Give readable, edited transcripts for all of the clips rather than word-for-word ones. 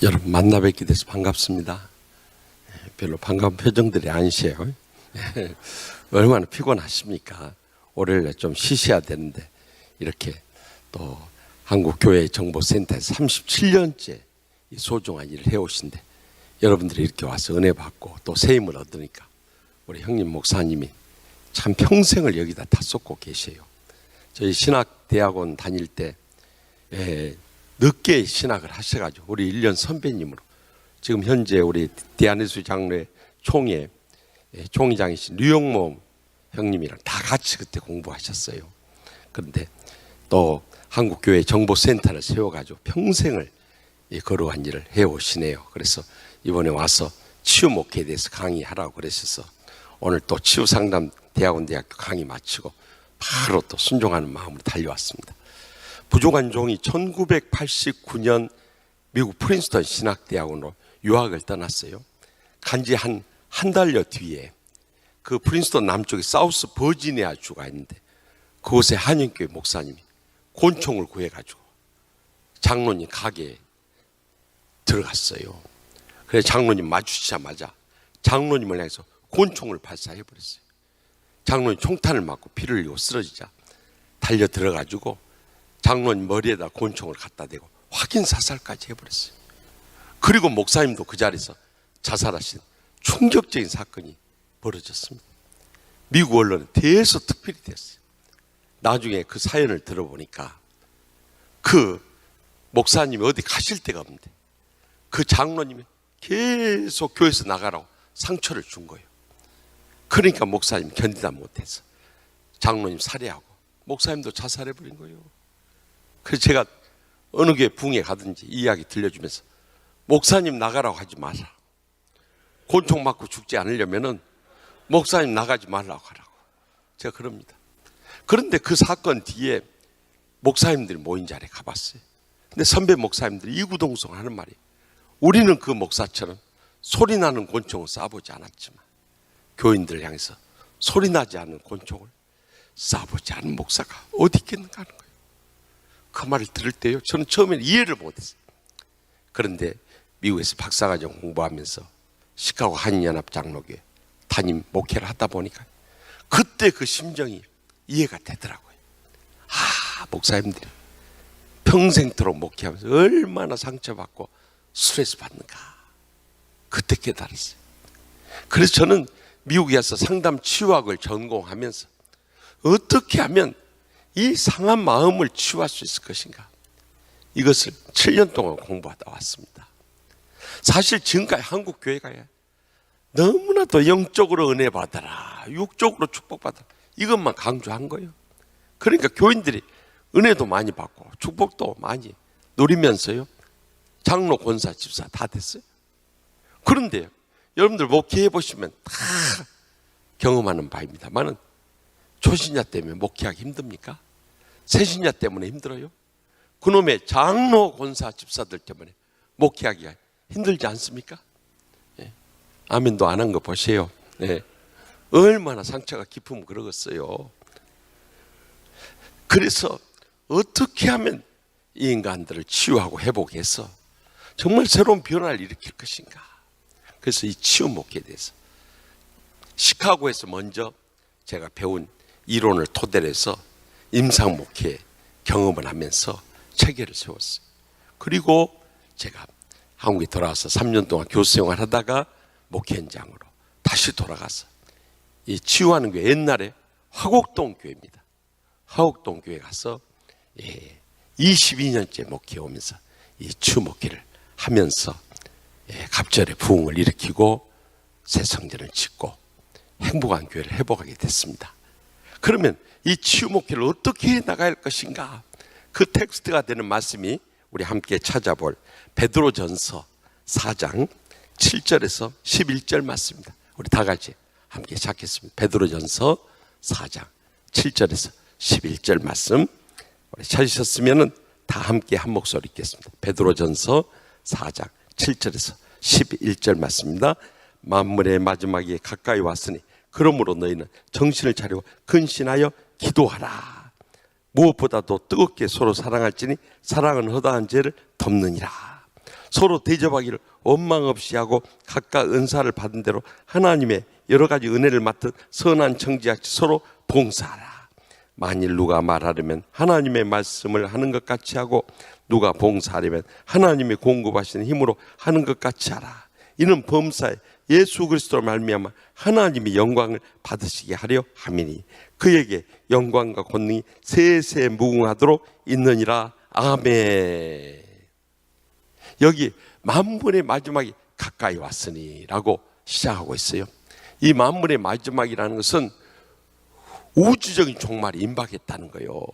여러분 만나 뵙게 돼서 반갑습니다. 별로 반가운 표정들이 아니세요. 얼마나 피곤하십니까? 월요일에 좀 쉬셔야 되는데 이렇게 또 한국교회정보센터에서 37년째 이 소중한 일을 해오신데 여러분들이 이렇게 와서 은혜 받고 또 새 힘을 얻으니까 우리 형님 목사님이 참 평생을 여기다 다 쏟고 계세요. 저희 신학대학원 다닐 때 늦게 신학을 하셔가지고 우리 1년 선배님으로 지금 현재 우리 대한예수 장로회 총회 총회장이신 류영모 형님이랑 다 같이 그때 공부하셨어요. 그런데 또 한국교회 정보센터를 세워가지고 평생을 거룩한 일을 해오시네요. 그래서 이번에 와서 치유 목회에 대해서 강의하라고 그러셔서 오늘 또 치유상담 대학원대학교 강의 마치고 바로 또 순종하는 마음으로 달려왔습니다. 부족한 종이 1989년 미국 프린스턴 신학대학원으로 유학을 떠났어요. 간지 한 달여 뒤에 그 프린스턴 남쪽에 사우스 버지니아 주가 있는데 그곳에 한인교회 목사님이 권총을 구해가지고 장로님 가게에 들어갔어요. 그래서 장로님 마주치자마자 장로님을 향해서 권총을 발사해버렸어요. 장로님 총탄을 맞고 피를 흘리고 쓰러지자 달려 들어가지고 장로님 머리에다 권총을 갖다 대고 확인 사살까지 해버렸어요. 그리고 목사님도 그 자리에서 자살하신 충격적인 사건이 벌어졌습니다. 미국 언론은 대서특필이 됐어요. 나중에 그 사연을 들어보니까 그 목사님이 어디 가실 데가 없는데 그 장로님이 계속 교회에서 나가라고 상처를 준 거예요. 그러니까 목사님이 견디다 못해서 장로님 살해하고 목사님도 자살해버린 거예요. 그래서 제가 어느 교회 부흥회 가든지 이 이야기 들려주면서 목사님 나가라고 하지 마라. 권총 맞고 죽지 않으려면은 목사님 나가지 말라고 하라고 제가 그럽니다. 그런데 그 사건 뒤에 목사님들이 모인 자리에 가봤어요. 근데 선배 목사님들이 이구동성 하는 말이 우리는 그 목사처럼 소리나는 권총을 쏴보지 않았지만 교인들을 향해서 소리나지 않는 권총을 쏴보지 않은 목사가 어디 있겠는가 하는 거예요. 그 말을 들을 때요 저는 처음에는 이해를 못했어요. 그런데 미국에서 박사과정 공부하면서 시카고 한인연합장로교회 담임 목회를 하다 보니까 그때 그 심정이 이해가 되더라고요. 목사님들이 평생토록 목회하면서 얼마나 상처받고 스트레스 받는가 그때 깨달았어요. 그래서 저는 미국에 와서 상담 치유학을 전공하면서 어떻게 하면 이 상한 마음을 치유할 수 있을 것인가 이것을 7년 동안 공부하다 왔습니다. 사실 지금까지 한국 교회가 너무나도 영적으로 은혜 받아라 육적으로 축복받아라 이것만 강조한 거예요. 그러니까 교인들이 은혜도 많이 받고 축복도 많이 누리면서요 장로, 권사, 집사 다 됐어요. 그런데 여러분들 목회해 보시면 다 경험하는 바입니다만은 초신자 때문에 목회하기 힘듭니까? 새신자 때문에 힘들어요? 그놈의 장로, 권사, 집사들 때문에 목회하기가 힘들지 않습니까? 아멘도 안 한 거 보세요. 얼마나 상처가 깊으면 그러겠어요. 그래서 어떻게 하면 이 인간들을 치유하고 회복해서 정말 새로운 변화를 일으킬 것인가. 그래서 이 치유 목회에 대해서 시카고에서 먼저 제가 배운 이론을 토대로 해서 임상 목회 경험을 하면서 체계를 세웠어요. 그리고 제가 한국에 돌아와서 3년 동안 교수 생활을 하다가 목회 현장으로 다시 돌아가서 이 치유하는 교회 옛날에 화곡동 교회입니다. 화곡동 교회 가서 22년째 목회해 오면서 이 치유 목회를 하면서 갑절의 부흥을 일으키고 새 성전을 짓고 행복한 교회를 회복하게 됐습니다. 그러면 이 치유 목회를 어떻게 나갈 것인가 그 텍스트가 되는 말씀이 우리 함께 찾아볼 베드로전서 4장 7절에서 11절 말씀입니다. 우리 다 같이 함께 찾겠습니다. 베드로전서 4장 7절에서 11절 말씀 우리 찾으셨으면 다 함께 한 목소리 읽겠습니다. 베드로전서 4장 7절에서 11절 말씀입니다. 만물의 마지막이 가까이 왔으니 그러므로 너희는 정신을 차리고 근신하여 기도하라. 무엇보다도 뜨겁게 서로 사랑할지니 사랑은 허다한 죄를 덮느니라. 서로 대접하기를 원망 없이 하고 각각 은사를 받은 대로 하나님의 여러 가지 은혜를 맡은 선한 청지같이 서로 봉사하라. 만일 누가 말하려면 하나님의 말씀을 하는 것 같이 하고 누가 봉사하려면 하나님의 공급하시는 힘으로 하는 것 같이 하라. 이는 범사에 예수 그리스도로 말미암아 하나님이 영광을 받으시게 하려 함이니 그에게 영광과 권능이 세세 무궁하도록 있느니라. 아멘. 여기 만물의 마지막이 가까이 왔으니 라고 시작하고 있어요. 이 만물의 마지막이라는 것은 우주적인 종말이 임박했다는 거예요.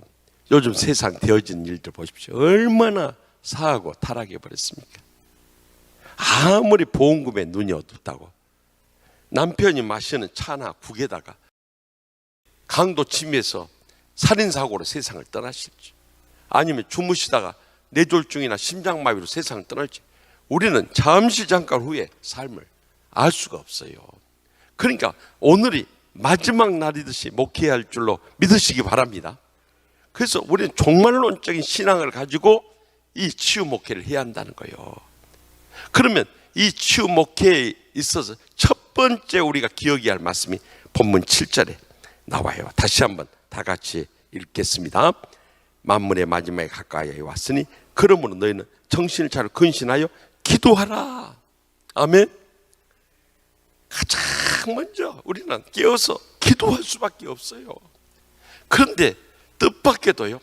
요즘 세상 되어진 일들 보십시오. 얼마나 사하고 타락해 버렸습니까? 아무리 보험금에 눈이 어둡다고 남편이 마시는 차나 국에다가 강도 침해해서 살인사고로 세상을 떠나실지, 아니면 주무시다가 뇌졸중이나 심장마비로 세상을 떠날지 우리는 잠깐 후에 삶을 알 수가 없어요. 그러니까 오늘이 마지막 날이듯이 목회해야 할 줄로 믿으시기 바랍니다. 그래서 우리는 종말론적인 신앙을 가지고 이 치유 목회를 해야 한다는 거예요. 그러면 이 치유 목회에 있어서 첫 번째 우리가 기억해야 할 말씀이 본문 7절에 나와요. 다시 한번 다 같이 읽겠습니다. 만물의 마지막에 가까이 왔으니 그러므로 너희는 정신을 차려 근신하여 기도하라. 아멘. 가장 먼저 우리는 깨어서 기도할 수밖에 없어요. 그런데 뜻밖에도요,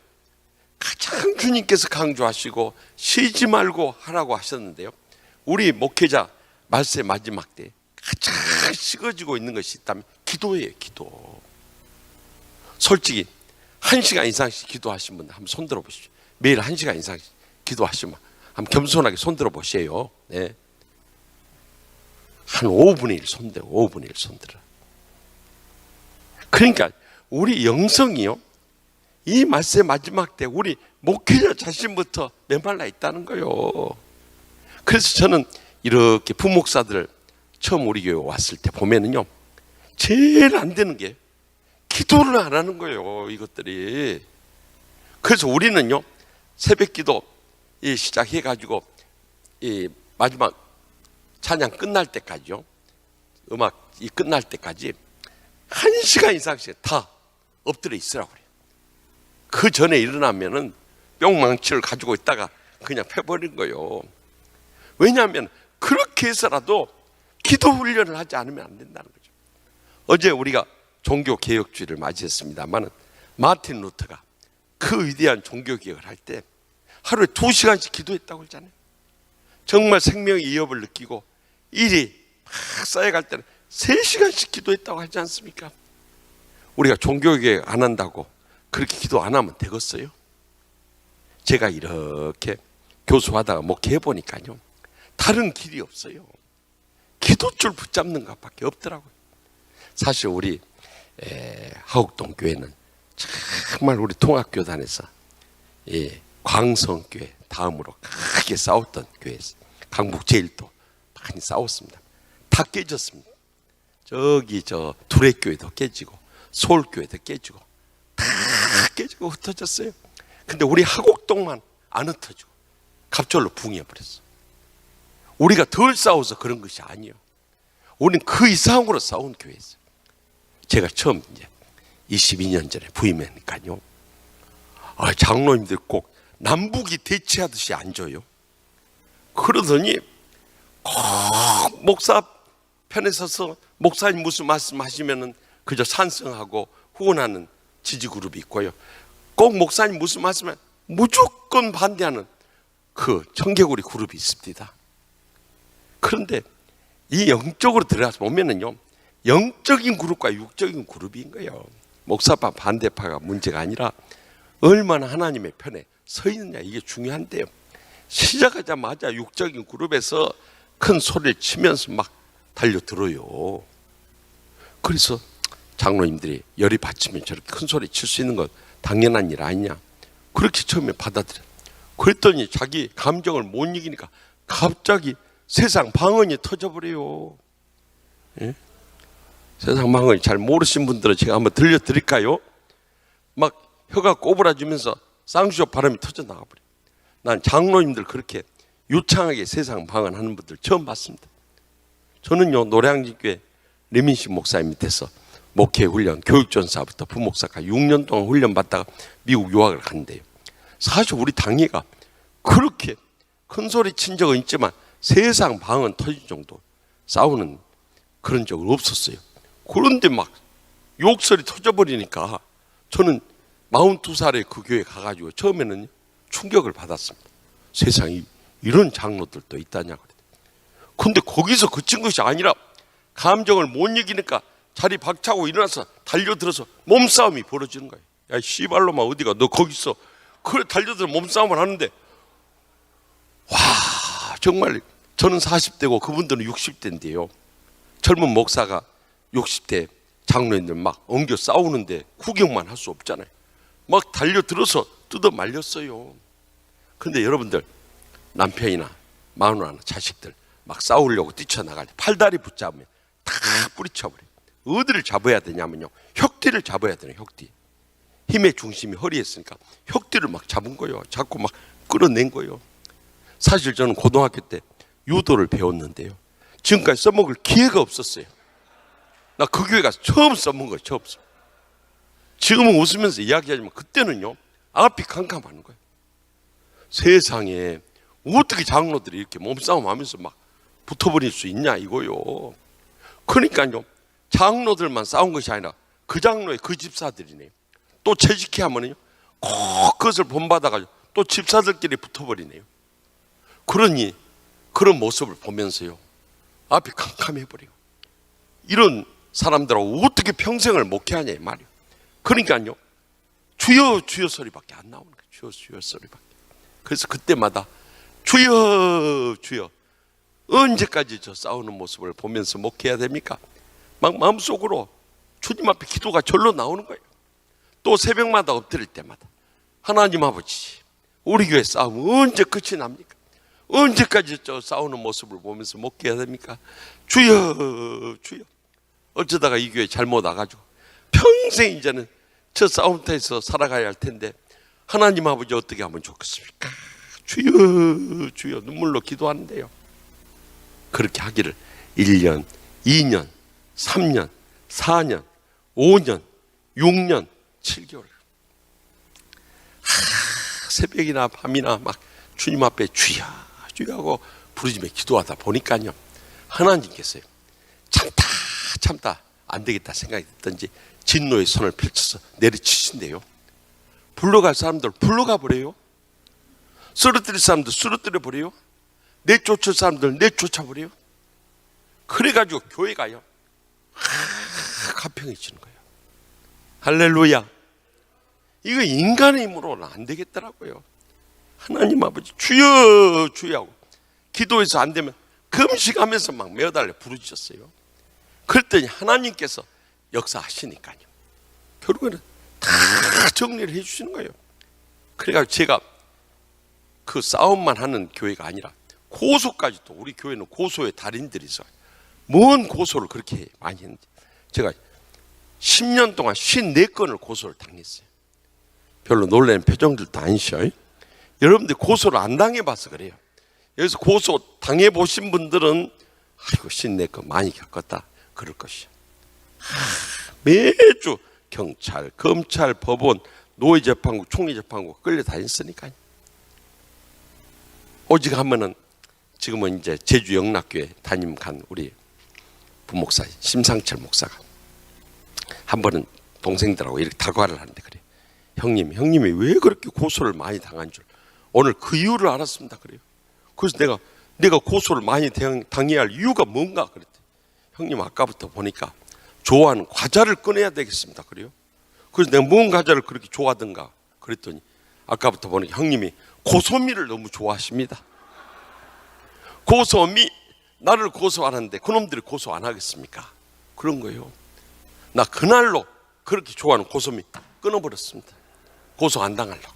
가장 주님께서 강조하시고 쉬지 말고 하라고 하셨는데요, 우리 목회자 말세 마지막 때 가장 식어지고 있는 것이 있다면 기도예요. 기도. 솔직히 1시간 이상씩 기도하신 분들 한번 손들어 보십시오. 매일 1시간 이상씩 기도하시면 한번 겸손하게 손들어 보세요. 네. 한 5분의 1 손들어. 5분의 1 손들어. 그러니까 우리 영성이요, 이 말세 마지막 때 우리 목회자 자신부터 메말라 있다는 거예요. 그래서 저는 이렇게 부목사들 처음 우리 교회 왔을 때 보면은요, 제일 안 되는 게 기도를 안 하는 거예요, 이것들이. 그래서 우리는요, 새벽 기도 시작해가지고 이 마지막 찬양 끝날 때까지요, 음악이 끝날 때까지 1시간 이상씩 다 엎드려 있으라고 그래요. 그 전에 일어나면은 뿅망치를 가지고 있다가 그냥 패버린 거예요. 왜냐하면 그렇게 해서라도 기도 훈련을 하지 않으면 안 된다는 거죠. 어제 우리가 종교개혁주의를 맞이했습니다만 마틴 루터가 그 위대한 종교개혁을 할 때 하루에 2시간씩 기도했다고 했잖아요. 정말 생명의 위협을 느끼고 일이 막 쌓여갈 때는 3시간씩 기도했다고 하지 않습니까? 우리가 종교개혁 안 한다고 그렇게 기도 안 하면 되겠어요? 제가 이렇게 교수하다가 목회해 보니까요, 다른 길이 없어요. 기도줄 붙잡는 것밖에 없더라고요. 사실 우리 하옥동 교회는 정말 우리 통합교단에서 광성교회 다음으로 크게 싸웠던 교회였어요. 강북 제일도 많이 싸웠습니다. 다 깨졌습니다. 저기 저 두레교회도 깨지고 서울교회도 깨지고 다 깨지고 흩어졌어요. 근데 우리 하곡동만 안 흩어지고 갑절로 붕해버렸어. 우리가 덜 싸워서 그런 것이 아니에요. 우리는 그 이상으로 싸운 교회였어요. 제가 처음 이제 22년 전에 부임하니까요, 장로님들 꼭 남북이 대치하듯이 앉아요. 그러더니 꼭 목사 편에 서서 목사님 무슨 말씀하시면은 그저 찬성하고 후원하는 지지그룹이 있고요, 꼭 목사님 무슨 말씀하면 무조건 반대하는 그 청개구리 그룹이 있습니다. 그런데 이 영적으로 들어가서 보면은요, 영적인 그룹과 육적인 그룹인 거예요. 목사파 반대파가 문제가 아니라 얼마나 하나님의 편에 서 있느냐, 이게 중요한데요, 시작하자마자 육적인 그룹에서 큰 소리를 치면서 막 달려들어요. 그래서 장로님들이 열이 받치면 저렇게 큰 소리 칠 수 있는 건 당연한 일 아니냐, 그렇게 처음에 받아들여요. 그랬더니 자기 감정을 못 이기니까 갑자기 세상 방언이 터져버려요. 예? 세상 방언이 잘 모르신 분들은 제가 한번 들려드릴까요? 막 혀가 꼬부라지면서 쌍시옷 바람이 터져나가버려요. 난 장로님들 그렇게 유창하게 세상 방언하는 분들 처음 봤습니다. 저는요, 노량진교회 레민식 목사님 밑에서 목회 훈련, 교육전사부터 부목사까지 6년 동안 훈련 받다가 미국 유학을 갔는데요. 사실 우리 당회가 그렇게 큰 소리 친 적은 있지만 세상 방언 터질 정도 싸우는 그런 적은 없었어요. 그런데 막 욕설이 터져버리니까 저는 42살에 그 교회 가가지고 처음에는 충격을 받았습니다. 세상에 이런 장로들도 있다냐고. 근데 거기서 그친 것이 아니라 감정을 못 이기니까 자리 박차고 일어나서 달려들어서 몸싸움이 벌어지는 거예요. 야, 씨발로만 어디가, 너 거기 있어. 그래, 달려들어 몸싸움을 하는데, 와, 정말 저는 40대고 그분들은 60대인데요. 젊은 목사가 60대 장로인들 막 엉겨 싸우는데 구경만 할 수 없잖아요. 막 달려들어서 뜯어 말렸어요. 근데 여러분들, 남편이나 마누라나 자식들 막 싸우려고 뛰쳐나갈 때 팔다리 붙잡으면 다 뿌리쳐버려요. 어디를 잡아야 되냐면요, 혁뒤를 잡아야 되는, 혁뒤. 힘의 중심이 허리에 있으니까 혁뒤를 막 잡은 거예요. 자꾸 막 끌어낸 거예요. 사실 저는 고등학교 때 유도를 배웠는데요, 지금까지 써먹을 기회가 없었어요. 나 그 교회 가서 처음 써먹은 거예요. 처음. 지금은 웃으면서 이야기하지만 그때는요, 앞이 캄캄한 거예요. 세상에 어떻게 장로들이 이렇게 몸싸움하면서 막 붙어버릴 수 있냐 이거요. 그러니까요, 장로들만 싸운 것이 아니라 그 장로의 그 집사들이네요. 또 채식회 하면요, 꼭 그것을 본받아가지고 또 집사들끼리 붙어버리네요. 그러니 그런 모습을 보면서요, 앞이 캄캄해버리고, 이런 사람들하고 어떻게 평생을 목회하냐 이 말이에요. 그러니까요, 주여 주여 소리밖에 안 나오는 거예요. 주여 주여 소리밖에. 그래서 그때마다 주여 주여, 언제까지 저 싸우는 모습을 보면서 목회해야 됩니까? 막 마음속으로 주님 앞에 기도가 절로 나오는 거예요. 또 새벽마다 엎드릴 때마다 하나님 아버지, 우리 교회 싸움 언제 끝이 납니까? 언제까지 저 싸우는 모습을 보면서 목회해야 됩니까? 주여 주여. 어쩌다가 이 교회 잘못 와가지고 평생 이제는 저 싸움터에서 살아가야 할 텐데 하나님 아버지 어떻게 하면 좋겠습니까? 주여 주여 눈물로 기도하는데요, 그렇게 하기를 1년, 2년, 3년, 4년, 5년, 6년, 7개월 새벽이나 밤이나 막 주님 앞에 주여 주여 하고 부르짖으며 기도하다 보니까요, 하나님께서요, 참다 안 되겠다 생각이 됐던지 진노의 손을 펼쳐서 내리치신대요. 불러갈 사람들 불러가 버려요. 쓰러뜨릴 사람들 쓰러뜨려 버려요. 내쫓을 사람들 내쫓아 버려요. 그래가지고 교회가요, 가평해지는 거예요. 할렐루야. 이거 인간의 힘으로는 안 되겠더라고요. 하나님 아버지 주여 주여 하고 기도해서 안 되면 금식하면서 막 매어달래 부르짖었어요. 그랬더니 하나님께서 역사하시니까요, 결국에는 다 정리를 해주시는 거예요. 그래가지고 제가 그 싸움만 하는 교회가 아니라 고소까지, 또 우리 교회는 고소의 달인들이 있어요. 뭔 고소를 그렇게 많이 했는지, 제가 10년 동안 54건을 고소를 당했어요. 별로 놀라는 표정들도 아니셔요. 여러분들 고소를 안 당해봐서 그래요. 여기서 고소 당해보신 분들은 아이고 54건 많이 겪었다 그럴 것이요. 매주 경찰, 검찰, 법원, 노예재판국, 총리재판국 끌려다녔으니까요. 오직 하면은 지금은 이제 제주 영락교회 담임 간 우리 부목사 심상철 목사가 한 번은 동생들하고 이렇게 다과를 하는데 그래요. 형님이 왜 그렇게 고소를 많이 당한 줄 오늘 그 이유를 알았습니다. 그래요. 그래서 내가 고소를 많이 당해야 할 이유가 뭔가 그랬대. 형님 아까부터 보니까 좋아하는 과자를 꺼내야 되겠습니다. 그래요. 그래서 내가 뭔 과자를 그렇게 좋아하던가 그랬더니 아까부터 보니까 형님이 고소미를 너무 좋아하십니다. 고소미, 나를 고소하는데 그놈들이 고소 안 하겠습니까? 그런 거예요. 나 그날로 그렇게 좋아하는 고소미 끊어버렸습니다. 고소 안 당하려고.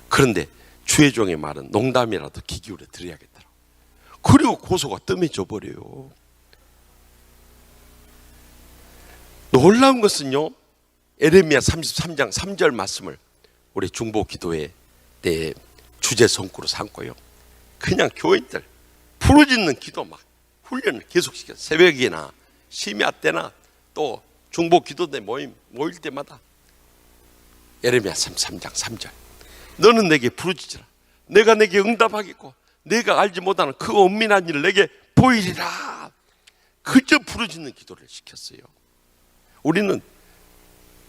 그런데 주의 종의 말은 농담이라도 귀 기울여 드려야겠더라고. 그리고 고소가 뜸해져 버려요. 놀라운 것은요, 에레미야 33장 3절 말씀을 우리 중보 기도회 때 주제 성구로 삼고요, 그냥 교인들 부르짖는 기도 막 훈련을 계속시켜. 새벽이나 심야 때나 또 중보 기도대 모일 때마다 예레미야 3장 3절 너는 내게 부르짖으라. 내가 내게 응답하겠고 내가 알지 못하는 그 은밀한 일을 내게 보이리라. 그저 부르짖는 기도를 시켰어요. 우리는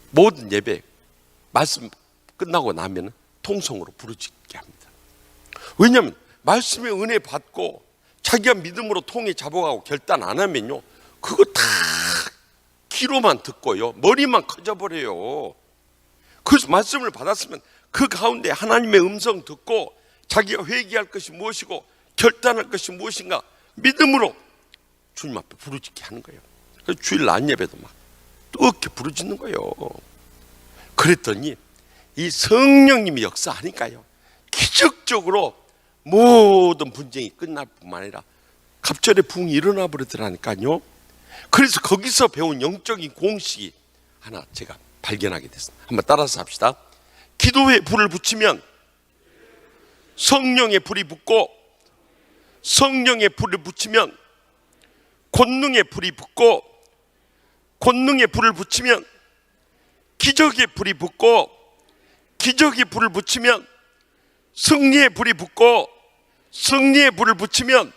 모든 예배 말씀 끝나고 나면 통성으로 부르짖게 합니다. 왜냐하면 말씀의 은혜 받고 자기가 믿음으로 통에 잡아가고 결단 안 하면요, 그거 다 귀로만 듣고요, 머리만 커져버려요. 그래서 말씀을 받았으면 그 가운데 하나님의 음성 듣고 자기가 회개할 것이 무엇이고 결단할 것이 무엇인가 믿음으로 주님 앞에 부르짖게 하는 거예요. 그래서 주일 낮 예배도 막 뜨겁게 부르짖는 거예요. 그랬더니 이 성령님이 역사하니까요, 기적적으로 모든 분쟁이 끝날 뿐만 아니라 갑절의 부흥이 일어나 버리더라니까요. 그래서 거기서 배운 영적인 공식이 하나 제가 발견하게 됐습니다. 한번 따라서 합시다. 기도에 불을 붙이면 성령의 불이 붙고, 성령의 불을 붙이면 권능의 불이 붙고, 권능의 불을 붙이면 기적의 불이 붙고, 기적의 불을 붙이면 승리의 불이 붙고, 승리의 불을 붙이면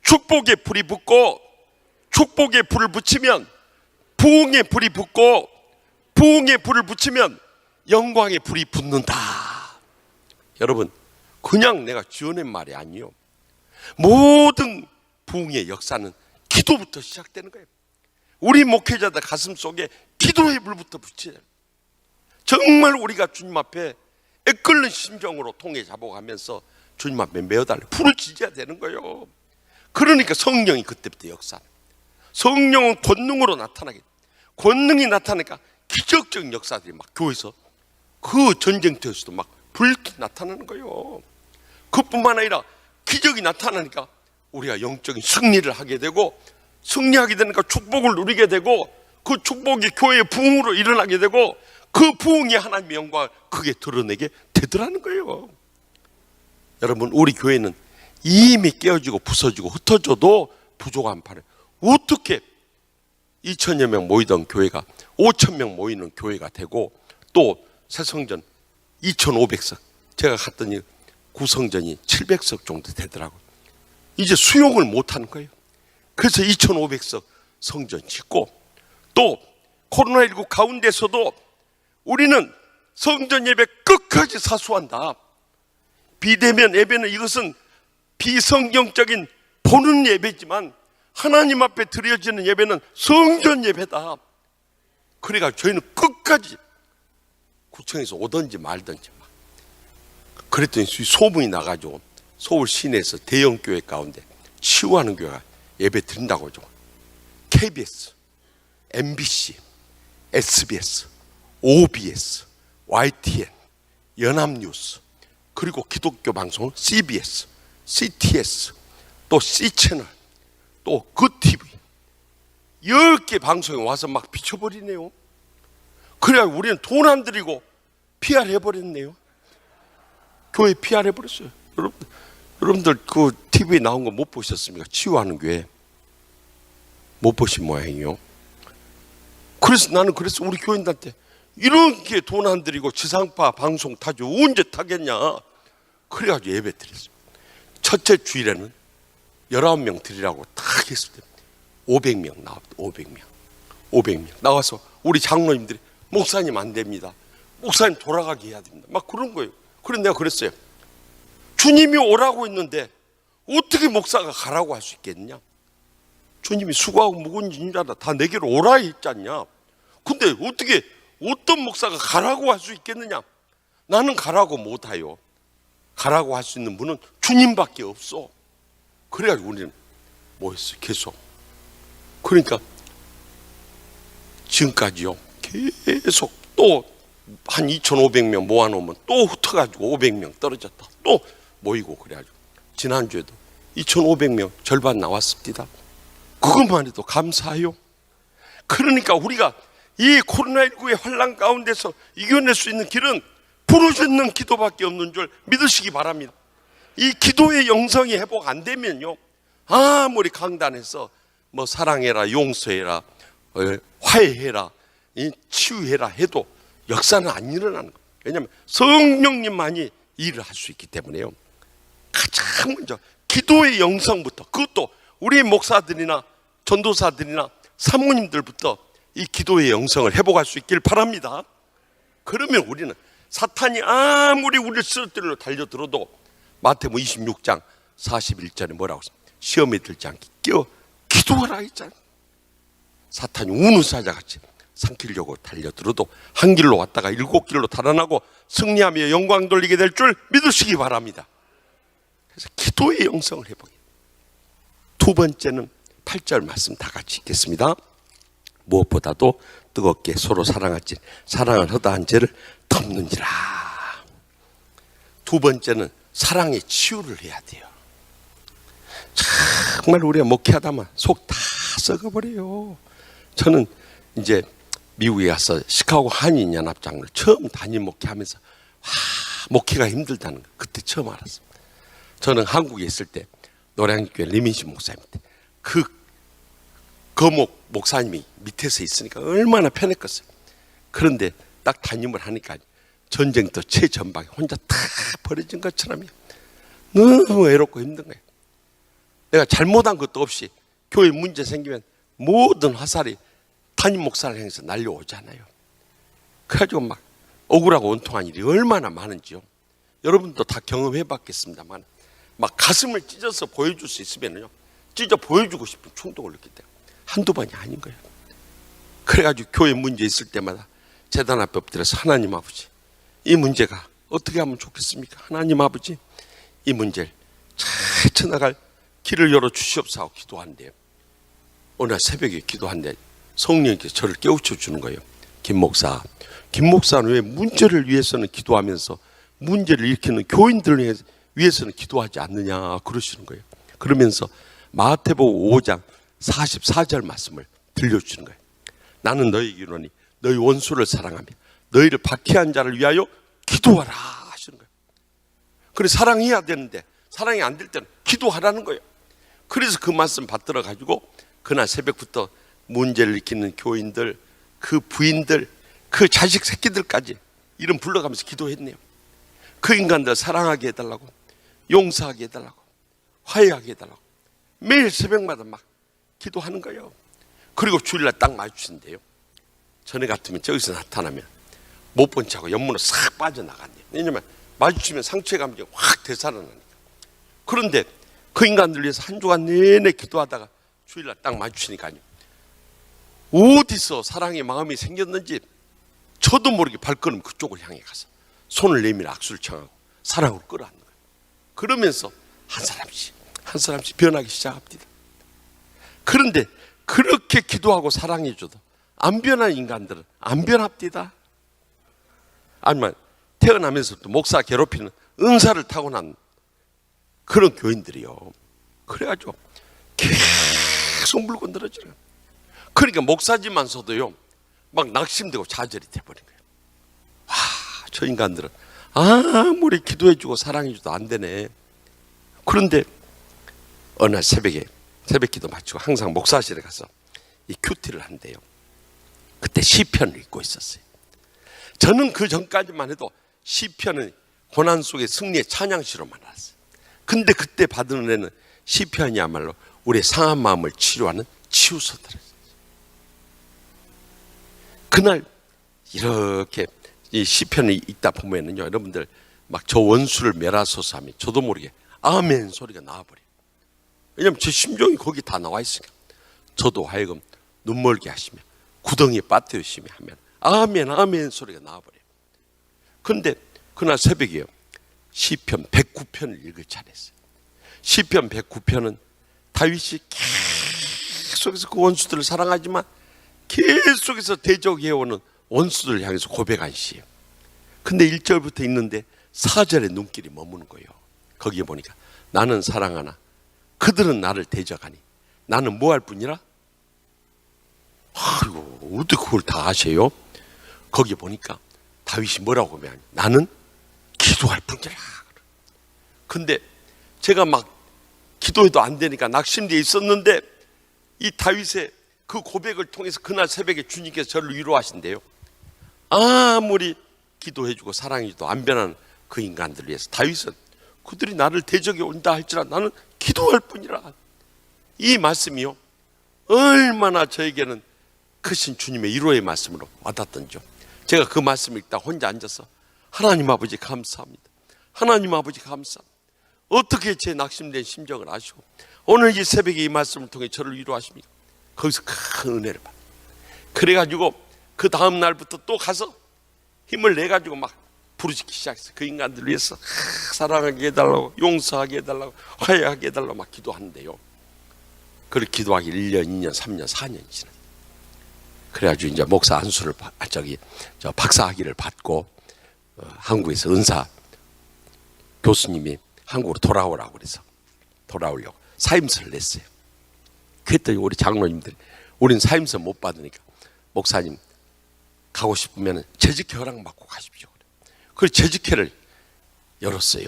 축복의 불이 붙고, 축복의 불을 붙이면 부흥의 불이 붙고, 부흥의 불을 붙이면 영광의 불이 붙는다. 여러분, 그냥 내가 지어낸 말이 아니요, 모든 부흥의 역사는 기도부터 시작되는 거예요. 우리 목회자들 가슴 속에 기도의 불부터 붙여야 돼요. 정말 우리가 주님 앞에 애끓는 심정으로 통에 잡아가면서 주님 앞에 메어달래 부르짖어야 되는 거예요. 그러니까 성령이 그때부터 역사해요. 성령은 권능으로 나타나게, 권능이 나타나니까 기적적인 역사들이 막 교회에서 그 전쟁터에서도 막 불빛 나타나는 거예요. 그뿐만 아니라 기적이 나타나니까 우리가 영적인 승리를 하게 되고, 승리하게 되니까 축복을 누리게 되고, 그 축복이 교회의 부흥으로 일어나게 되고, 그 부흥이 하나님의 영광을 크게 드러내게 되더라는 거예요. 여러분, 우리 교회는 이미 깨어지고 부서지고 흩어져도 부족한 판에 어떻게 2,000여 명 모이던 교회가 5,000명 모이는 교회가 되고, 또 새성전 2,500석, 제가 갔더니 구성전이 700석 정도 되더라고요. 이제 수용을 못하는 거예요. 그래서 2,500석 성전 짓고, 또 코로나19 가운데서도 우리는 성전 예배 끝까지 사수한다. 비대면 예배는 이것은 비성경적인 보는 예배지만 하나님 앞에 드려지는 예배는 성전 예배다. 그래가지고 저희는 끝까지 구청에서 오든지 말든지 막. 그랬더니 소문이 나가지고 서울 시내에서 대형 교회 가운데 치유하는 교회가 예배 드린다고 하죠. KBS, MBC, SBS, OBS, YTN, 연합뉴스, 그리고 기독교 방송 CBS, CTS, 또 C채널, 또 그TV 10개 방송에 와서 막 비춰버리네요. 그래야 우리는 돈 안 들이고 PR 해버렸네요. 교회 PR 해버렸어요. 여러분들 그 TV에 나온 거 못 보셨습니까? 치유하는 교회 못 보신 모양이요. 그래서 나는 우리 교인들한테 이렇게 돈 안 들이고 지상파 방송 타죠, 언제 타겠냐. 그래가지고 예배 드렸어요. 첫째 주일에는 19명 드리라고 딱 했을 때 500명 나왔다. 500명 나와서 우리 장로님들이 목사님 안 됩니다, 목사님 돌아가게 해야 됩니다, 막 그런 거예요. 그래서 내가 그랬어요. 주님이 오라고 했는데 어떻게 목사가 가라고 할 수 있겠냐. 주님이 수고하고 무거운 짐자다 다 내게로 오라 했잖냐. 근데 어떻게 어떤 목사가 가라고 할 수 있겠느냐. 나는 가라고 못해요. 가라고 할 수 있는 분은 주님밖에 없어. 그래가지고 우리는 뭐 했어요? 계속. 그러니까 지금까지요, 계속 또 한 2,500명 모아놓으면 또 흩어가지고 500명 떨어졌다 또 모이고, 그래가지고 지난주에도 2,500명 절반 나왔습니다. 그것만 해도 감사해요. 그러니까 우리가 이 코로나19의 환난 가운데서 이겨낼 수 있는 길은 부르짖는 기도밖에 없는 줄 믿으시기 바랍니다. 이 기도의 영성이 회복 안 되면요, 아무리 강단에서 뭐 사랑해라, 용서해라, 화해해라, 치유해라 해도 역사는 안 일어나는 거예요. 왜냐하면 성령님만이 일을 할 수 있기 때문에요. 가장 먼저 기도의 영성부터, 그것도 우리 목사들이나 전도사들이나 사모님들부터 이 기도의 영성을 회복할 수 있길 바랍니다. 그러면 우리는 사탄이 아무리 우리를 쓰러뜨리려 달려들어도 마태복음 26장 41절에 뭐라고 했습니까? 시험에 들지 않게 기도하라 했잖아요. 사탄이 우는 사자같이 삼키려고 달려들어도 한 길로 왔다가 일곱 길로 달아나고 승리하며 영광 돌리게 될 줄 믿으시기 바랍니다. 그래서 기도의 영성을 회복해요. 두 번째는 8절 말씀 다 같이 읽겠습니다. 무엇보다도 뜨겁게 서로 사랑할지 사랑을 허다한 죄를 덮는지라. 두 번째는 사랑의 치유를 해야 돼요. 정말 우리가 목회하다만 속 다 썩어버려요. 저는 이제 미국에 가서 시카고 한인연합장을 처음 담임 목회하면서 목회가 힘들다는 거 그때 처음 알았어요. 저는 한국에 있을 때 노량교회 리민신 목사님인데 그 거목 목사님이 밑에서 있으니까 얼마나 편했겠어요. 그런데 딱 담임을 하니까 전쟁터 최전방에 혼자 다 버려진 것처럼요. 너무 외롭고 힘든 거예요. 내가 잘못한 것도 없이 교회 문제 생기면 모든 화살이 담임 목사를 향해서 날려오잖아요. 그래가지고 막 억울하고 원통한 일이 얼마나 많은지요. 여러분도 다 경험해 봤겠습니다만 막 가슴을 찢어서 보여줄 수 있으면요, 찢어 보여주고 싶은 충동을 느낄 때가 한두 번이 아닌 거예요. 그래가지고 교회 문제 있을 때마다 제단 앞에 엎드려서 하나님 아버지, 이 문제가 어떻게 하면 좋겠습니까? 하나님 아버지, 이 문제를 잘 쳐나갈 길을 열어 주시옵소서 하고 기도한대요. 어느 날 새벽에 기도한데 성령께서 저를 깨우쳐 주는 거예요. 김 목사는 왜 문제를 위해서는 기도하면서 문제를 일으키는 교인들을 위해서는 기도하지 않느냐 그러시는 거예요. 그러면서 마태복음 5장 44절 말씀을 들려주시는 거예요. 나는 너희에게 이르노니 너희 원수를 사랑하며 너희를 박해한 자를 위하여 기도하라 하시는 거예요. 그래 사랑해야 되는데 사랑이 안 될 때는 기도하라는 거예요. 그래서 그 말씀 받들어 가지고 그날 새벽부터 문제를 일으키는 교인들, 그 부인들, 그 자식 새끼들까지 이름 불러가면서 기도했네요. 그 인간들 사랑하게 해달라고, 용서하게 해달라고, 화해하게 해달라고 매일 새벽마다 막 기도하는 거예요. 그리고 주일날 딱 마주치는데요, 전에 같으면 저기서 나타나면 못 본 척하고 옆문으로 싹 빠져나간대요. 왜냐면 마주치면 상처의 감정이 확 되살아나니까. 그런데 그 인간들 위해서 한 주간 내내 기도하다가 주일날 딱 마주치니까요, 어디서 사랑의 마음이 생겼는지 저도 모르게 발걸음 그쪽을 향해 가서 손을 내밀어 악수를 청하고 사랑으로 끌어안는 거예요. 그러면서 한 사람씩 변하기 시작합니다. 그런데 그렇게 기도하고 사랑해줘도 안 변한 인간들은 안 변합니다. 아니면 태어나면서부터 목사 괴롭히는 은사를 타고난 그런 교인들이요. 그래가지고 계속 물고 늘어지는. 그러니까 목사지만서도요 막 낙심되고 좌절이 돼버린 거예요. 와, 저 인간들은 아무리 기도해주고 사랑해줘도 안 되네. 그런데 어느 날 새벽에 새벽기도 마치고 항상 목사실에 가서 이 큐티를 한대요. 그때 시편을 읽고 있었어요. 저는 그 전까지만 해도 시편은 고난 속의 승리의 찬양시로만 알았어요. 근데 그때 받은 은혜는 시편이야말로 우리의 상한 마음을 치료하는 치유서들이었어요. 그날 이렇게 이 시편을 읽다 보면은요, 여러분들 막 저 원수를 멸하소서 하면 저도 모르게 아멘 소리가 나와버려요. 왜냐면 제 심정이 거기 다 나와 있으니까. 저도 하여금 눈멀게 하시며 구덩이에 빠뜨리시며 하면 아멘 아멘 소리가 나와버려요. 그런데 그날 새벽이에요. 시편 109편을 읽을 차례였어요. 시편 109편은 다윗이 계속해서 그 원수들을 사랑하지만 계속해서 대적해오는 원수들을 향해서 고백한 시예요. 근데 1절부터 읽는데 4절에 눈길이 머무는 거예요. 거기에 보니까 나는 사랑하나 그들은 나를 대적하니 나는 뭐 할 뿐이라? 아이고, 어떻게 그걸 다 아세요? 거기에 보니까 다윗이 뭐라고 하면 나는 기도할 뿐이라. 근데 제가 막 기도해도 안 되니까 낙심되어 있었는데 이 다윗의 그 고백을 통해서 그날 새벽에 주님께서 저를 위로하신대요. 아무리 기도해주고 사랑해줘도 안 변하는 그 인간들을 위해서 다윗은 그들이 나를 대적해 온다 할지라도 나는 기도할 뿐이라. 이 말씀이요, 얼마나 저에게는 크신 주님의 위로의 말씀으로 와닿던지요. 제가 그 말씀을 읽다 혼자 앉아서 하나님 아버지 감사합니다. 하나님 아버지 감사합니다. 어떻게 제 낙심된 심정을 아시고 오늘 이 새벽에 이 말씀을 통해 저를 위로하십니까? 거기서 큰 은혜를 받아요. 그래가지고 그 다음 날부터 또 가서 힘을 내가지고 막 부르짖기 시작했어요. 그 인간들 위해서 사랑하게 해달라고, 용서하게 해달라고, 화해하게 해달라고 막 기도하는데요, 그렇게 기도하기 1년, 2년, 3년, 4년이 지나. 그래가지고 이제 목사 안수를 박사학위를 받고 한국에서 은사 교수님이 한국으로 돌아오라고 그래서 돌아오려고 사임서를 냈어요. 그랬더니 우리 장로님들이 우린 사임서 못 받으니까 목사님 가고 싶으면 재직회 허락 받고 가십시오. 그래서 재직회를 열었어요.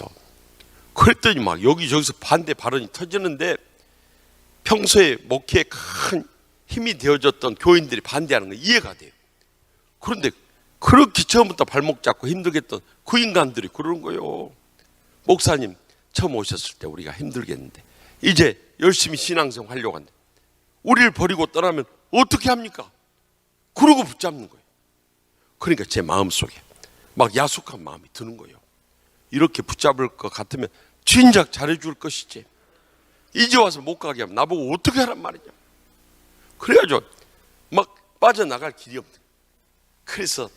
그랬더니 막 여기저기서 반대 발언이 터지는데 평소에 목회에 큰 힘이 되어졌던 교인들이 반대하는 건 이해가 돼요. 그런데 그렇게 처음부터 발목 잡고 힘들게 했던 그 인간들이 그러는 거예요. 목사님 처음 오셨을 때 우리가 힘들겠는데 이제 열심히 신앙생활 하려고 하는데 우리를 버리고 떠나면 어떻게 합니까? 그러고 붙잡는 거예요. 그러니까 제 마음속에 막 야속한 마음이 드는 거예요. 이렇게 붙잡을 것 같으면 진작 잘해줄 것이지, 이제 와서 못 가게 하면 나보고 어떻게 하란 말이냐. 그래가지고 막 빠져나갈 길이 없는. 그래서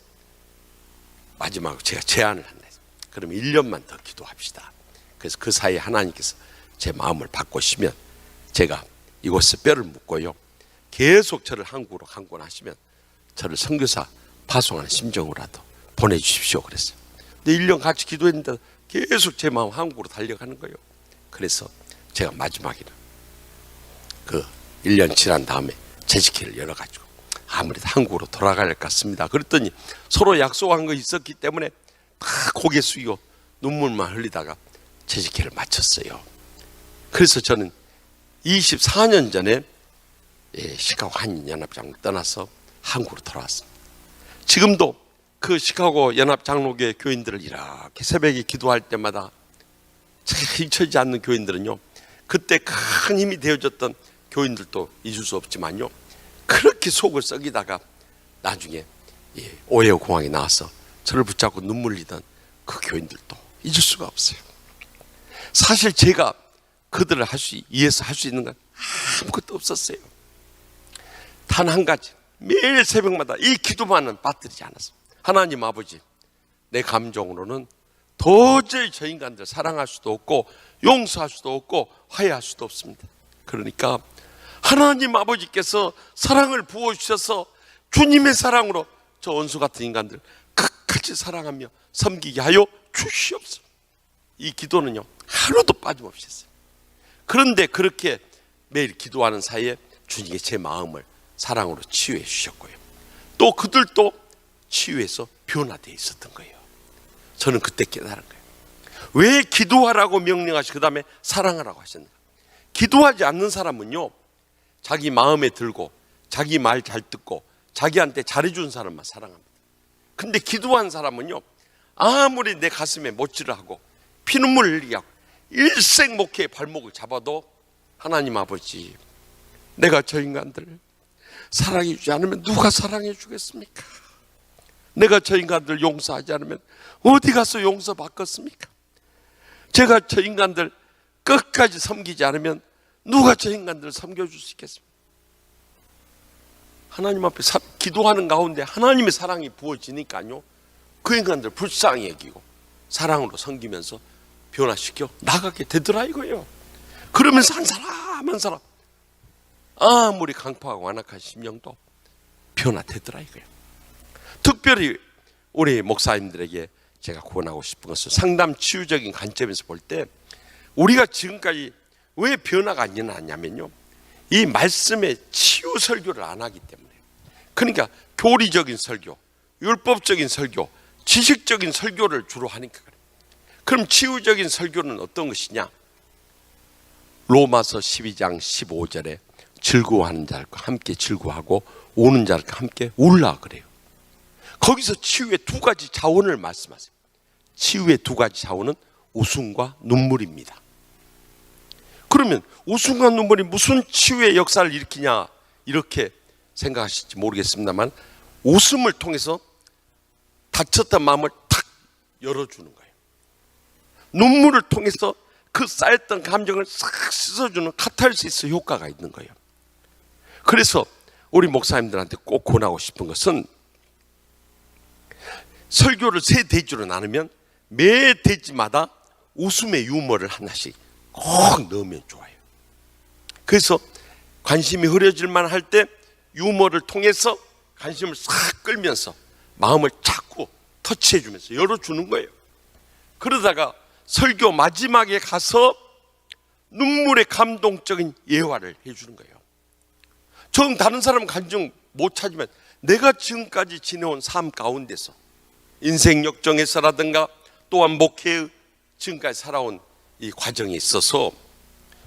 마지막으로 제가 제안을 한다. 그러면 1년만 더 기도합시다. 그래서 그 사이에 하나님께서 제 마음을 바꾸시면 제가 이곳에 뼈를 묻고요, 계속 저를 한국으로 강권하시면 저를 선교사 파송하는 심정으로라도 보내주십시오 그랬어요. 근데 1년 같이 기도했는데 계속 제 마음 한국으로 달려가는 거예요. 그래서 제가 마지막에는 그 1년 지난 다음에 재직회를 열어가지고 아무래도 한국으로 돌아갈 것 같습니다. 그랬더니 서로 약속한 거 있었기 때문에 다 고개 숙이고 눈물만 흘리다가 재직회를 마쳤어요. 그래서 저는 24년 전에 시카고 한인연합장로 떠나서 한국으로 돌아왔습니다. 지금도 그 시카고 연합장로교회 교인들을 이렇게 새벽에 기도할 때마다 잊혀지지 않는 교인들은요, 그때 큰 힘이 되어졌던 교인들도 잊을 수 없지만요, 그렇게 속을 썩이다가 나중에 오헤오 공항에 나와서 저를 붙잡고 눈물 흘리던 그 교인들도 잊을 수가 없어요. 사실 제가 그들을 위해서 할 수 있는 건 아무것도 없었어요. 단 한 가지, 매일 새벽마다 이 기도만은 빠뜨리지 않았어요. 하나님 아버지, 내 감정으로는 도저히 저 인간들 사랑할 수도 없고 용서할 수도 없고 화해할 수도 없습니다. 그러니까 하나님 아버지께서 사랑을 부어주셔서 주님의 사랑으로 저 원수 같은 인간들 끝까지 사랑하며 섬기게 하여 주시옵소서. 이 기도는요 하루도 빠짐없이 했어요. 그런데 그렇게 매일 기도하는 사이에 주님이 제 마음을 사랑으로 치유해 주셨고요, 또 그들도 치유해서 변화되어 있었던 거예요. 저는 그때 깨달은 거예요. 왜 기도하라고 명령하시고 그 다음에 사랑하라고 하셨는가. 기도하지 않는 사람은요, 자기 마음에 들고 자기 말 잘 듣고 자기한테 잘해준 사람만 사랑합니다. 근데 기도한 사람은요, 아무리 내 가슴에 못질을 하고 피눈물 흘리게 하고 일생 목회의 발목을 잡아도 하나님 아버지, 내가 저 인간들을 사랑해 주지 않으면 누가 사랑해 주겠습니까? 내가 저 인간들 용서하지 않으면 어디 가서 용서 받겠습니까? 제가 저 인간들 끝까지 섬기지 않으면 누가 저 인간들을 섬겨줄 수 있겠습니까? 하나님 앞에 기도하는 가운데 하나님의 사랑이 부어지니까요, 그 인간들 불쌍히 여기고 사랑으로 섬기면서 변화시켜 나가게 되더라 이거예요. 그러면서 한 사람 한 사람 아무리 강팍하고 완악한 심령도 변화되더라 이거예요. 특별히 우리 목사님들에게 제가 권하고 싶은 것은 상담 치유적인 관점에서 볼 때 우리가 지금까지 왜 변화가 안 일어났냐면요, 이 말씀의 치유 설교를 안 하기 때문에. 그러니까 교리적인 설교, 율법적인 설교, 지식적인 설교를 주로 하니까 그래요. 그럼 치유적인 설교는 어떤 것이냐? 로마서 12장 15절에 즐거워하는 자들과 함께 즐거워하고 우는 자들과 함께 울라 그래요. 거기서 치유의 두 가지 자원을 말씀하세요. 치유의 두 가지 자원은 웃음과 눈물입니다. 그러면 웃음과 눈물이 무슨 치유의 역사를 일으키냐 이렇게 생각하실지 모르겠습니다만, 웃음을 통해서 닫혔던 마음을 탁 열어주는 거예요. 눈물을 통해서 그 쌓였던 감정을 싹 씻어주는 카타르시스 효과가 있는 거예요. 그래서 우리 목사님들한테 꼭 권하고 싶은 것은, 설교를 세 대지로 나누면 매 대지마다 웃음의 유머를 하나씩 꼭 넣으면 좋아요. 그래서 관심이 흐려질 만할 때 유머를 통해서 관심을 싹 끌면서 마음을 자꾸 터치해 주면서 열어주는 거예요. 그러다가 설교 마지막에 가서 눈물의 감동적인 예화를 해주는 거예요. 정 다른 사람 감정 못 찾으면 내가 지금까지 지내온 삶 가운데서 인생 역정에서라든가 또한 목회의 지금까지 살아온 이 과정에 있어서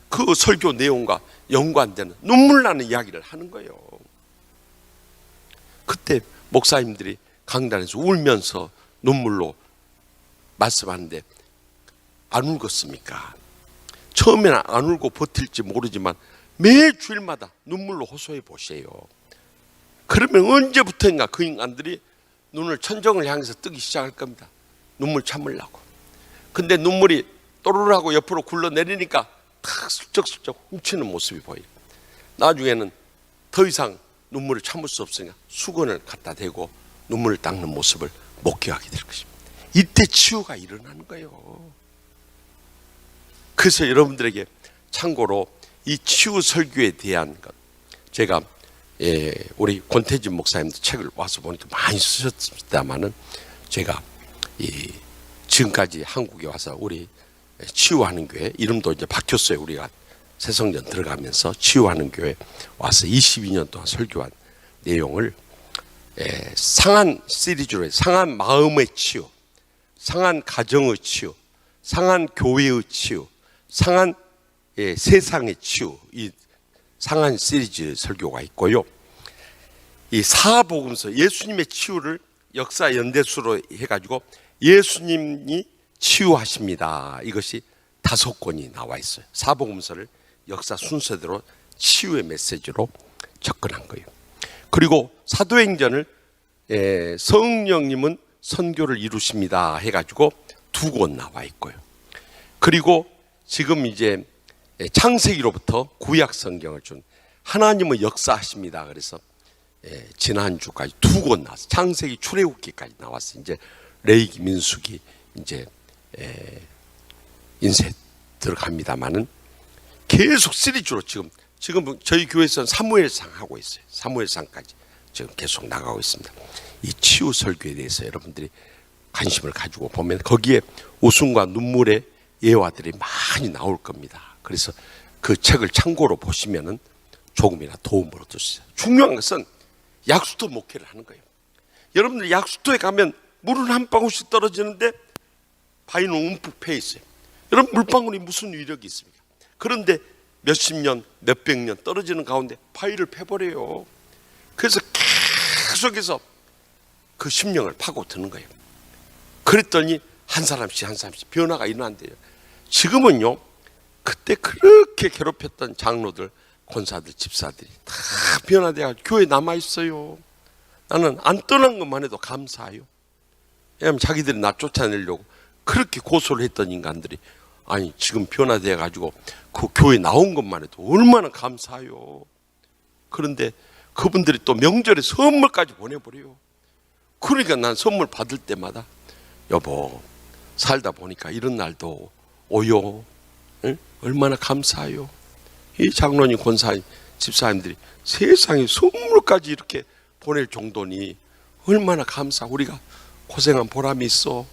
그 설교 내용과 연관되는 눈물 나는 이야기를 하는 거예요. 그때 목사님들이 강단에서 울면서 눈물로 말씀하는데 안 울겠습니까? 처음에는 안 울고 버틸지 모르지만 매 주일마다 눈물로 호소해 보세요. 그러면 언제부터인가 그 인간들이 눈을 천정을 향해서 뜨기 시작할 겁니다. 눈물 참으려고. 근데 눈물이 또르르하고 옆으로 굴러내리니까 탁 슬쩍슬쩍 훔치는 모습이 보여요. 나중에는 더 이상 눈물을 참을 수 없으니까 수건을 갖다 대고 눈물을 닦는 모습을 목격하게 될 것입니다. 이때 치유가 일어나는 거예요. 그래서 여러분들에게 참고로 이 치유 설교에 대한 것, 제가 우리 권태진 목사님도 책을 와서 보니까 많이 쓰셨습니다마는, 제가 지금까지 한국에 와서 우리 치유하는 교회, 이름도 이제 바뀌었어요. 우리가 새성전 들어가면서 치유하는 교회 와서 22년 동안 설교한 내용을 상한 시리즈로 해서 상한 마음의 치유, 상한 가정의 치유, 상한 교회의 치유, 상한 세상의 치유, 이 상한 시리즈 설교가 있고요. 이 사복음서 예수님의 치유를 역사 연대수로 해가지고 예수님이 치유하십니다. 이것이 5권이 나와 있어요. 사복음서를 역사 순서대로 치유의 메시지로 접근한 거예요. 그리고 사도행전을 성령님은 선교를 이루십니다 해가지고 2권 나와 있고요. 그리고 지금 이제 창세기로부터 구약 성경을 준 하나님은 역사하십니다. 그래서 지난주까지 2권 나왔어요. 창세기 출애굽기까지 나왔어요. 이제 레위기 민수기 이제 인쇄 들어갑니다마는 계속 시리즈로 지금 저희 교회에서는 사무엘상 하고 있어요. 사무엘상까지 지금 계속 나가고 있습니다. 이 치유 설교에 대해서 여러분들이 관심을 가지고 보면 거기에 웃음과 눈물의 예화들이 많이 나올 겁니다. 그래서 그 책을 참고로 보시면은 조금이나 도움을 얻을 수 있어요. 중요한 것은 약수터 목회를 하는 거예요. 여러분들 약수터에 가면 물은 한 방울씩 떨어지는데 바위는 움푹 패 있어요. 여러분, 물방울이 무슨 위력이 있습니까? 그런데 몇십 년, 몇백 년 떨어지는 가운데 바위를 패버려요. 그래서 계속해서 그 심령을 파고드는 거예요. 그랬더니 한 사람씩 변화가 일어난대요. 지금은요, 그때 그렇게 괴롭혔던 장로들, 권사들, 집사들이 다 변화돼가지고 교회에 남아있어요. 나는 안 떠난 것만 해도 감사해요. 왜냐하면 자기들이 나 쫓아내려고 그렇게 고소를 했던 인간들이 아니 지금 변화돼가지고 그 교회 나온 것만 해도 얼마나 감사해요. 그런데 그분들이 또 명절에 선물까지 보내버려요. 그러니까 난 선물 받을 때마다 여보, 살다 보니까 이런 날도 오요. 응? 얼마나 감사해요. 이 장로님, 권사님, 집사님들이 세상에 선물까지 이렇게 보낼 정도니 얼마나 감사. 우리가 고생한 보람이 있어.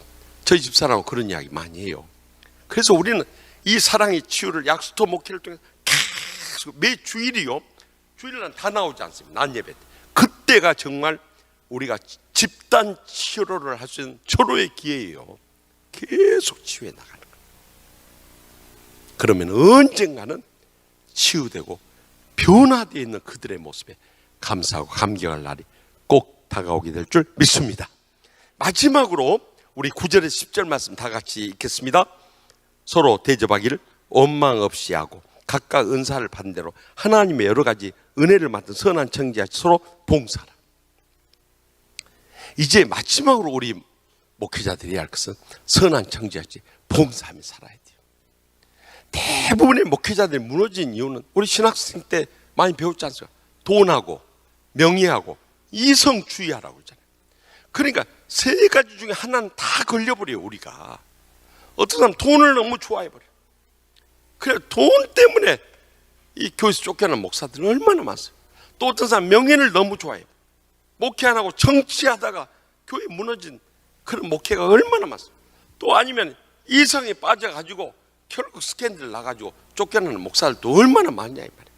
저희 집사람하고 그런 이야기 많이 해요. 그래서 우리는 이 사랑의 치유를 약수터 목회를 통해서 계속 매 주일이요, 주일날 다 나오지 않습니다. 낮 예배 때. 그때가 정말 우리가 집단 치료를 할 수 있는 절호의 기회예요. 계속 치유해 나가는 거예요. 그러면 언젠가는 치유되고 변화되어 있는 그들의 모습에 감사하고 감격할 날이 꼭 다가오게 될 줄 믿습니다. 마지막으로 우리 9절에서 10절 말씀 다 같이 읽겠습니다. 서로 대접하기를 원망 없이 하고 각각 은사를 받은 대로 하나님의 여러 가지 은혜를 맡은 선한 청지같이 서로 봉사하라. 이제 마지막으로 우리 목회자들이 할 것은 선한 청지같이 봉사하며 살아야 돼요. 대부분의 목회자들이 무너진 이유는 우리 신학생 때 많이 배웠지 않습니까? 돈하고 명예하고 이성주의하라고 그러잖아요. 그러니까 세 가지 중에 하나는 다 걸려버려요. 우리가 어떤 사람 돈을 너무 좋아해버려요. 그래 돈 때문에 이 교회에서 쫓겨난 목사들은 얼마나 많아요. 또 어떤 사람 명예를 너무 좋아해요. 목회 안 하고 정치하다가 교회 무너진 그런 목회가 얼마나 많아요. 또 아니면 이성에 빠져가지고 결국 스캔들 나가지고 쫓겨나는 목사들도 얼마나 많냐 이 말이에요.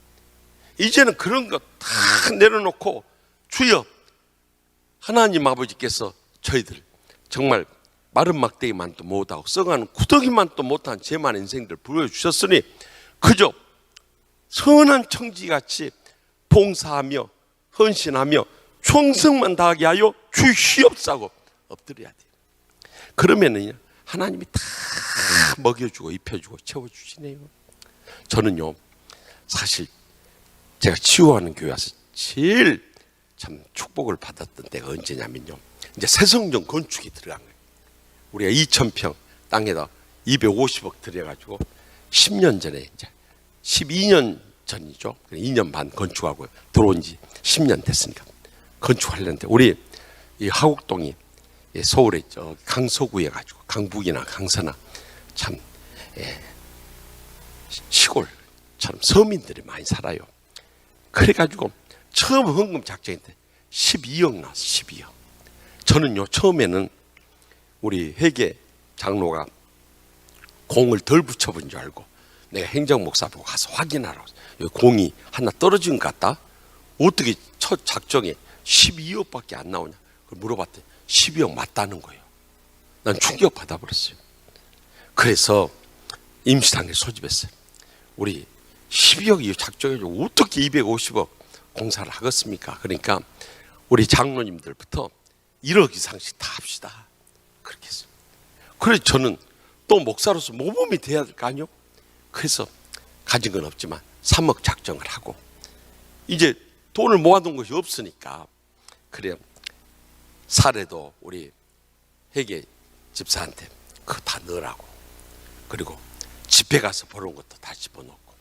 이제는 그런 거 다 내려놓고 주여 하나님 아버지께서 저희들 정말 마른 막대기만도 못하고 썩어가는 구더기만도 못한 제만 인생들 보여주셨으니 그저 선한 청지같이 봉사하며 헌신하며 충성만 다하게 하여 주시옵사고 엎드려야 돼요. 그러면은요 하나님이 다 먹여주고 입혀주고 채워주시네요. 저는요 사실 제가 치유하는 교회 와서 제일 참 축복을 받았던 때가 언제냐면요, 이제 새성전 건축이 들어간 거예요. 우리가 2,000평 땅에다 250억 들여가지고 10년 전에 이제 12년 전이죠. 2년 반 건축하고 들어온 지 10년 됐으니까 건축하려는데 우리 이 하곡동이 서울에 저 강서구에 가지고 강북이나 강서나 참 시골처럼 서민들이 많이 살아요. 그래가지고 처음 헌금 작정할 때 12억 나왔어. 12억. 저는요 처음에는 우리 회계 장로가 공을 덜 붙여본 줄 알고 내가 행정목사 보고 가서 확인하라고, 여기 공이 하나 떨어진 것 같다. 어떻게 첫 작정에 12억밖에 안 나오냐 그걸 물어봤더니 12억 맞다는 거예요. 난 충격 받아버렸어요. 그래서 임시당에 소집했어요. 우리 12억이 작정해주고 어떻게 250억 공사를 하겠습니까? 그러니까 우리 장로님들부터 1억 이상씩 다 합시다. 그렇게 했어요. 그래서 저는 또 목사로서 모범이 돼야 될 거 아니요? 그래서 가진 건 없지만 3억 작정을 하고 이제 돈을 모아둔 것이 없으니까 그래 사례도 우리 회계 집사한테 그거 다 넣으라고, 그리고 집회 가서 벌어온 것도 다 집어넣고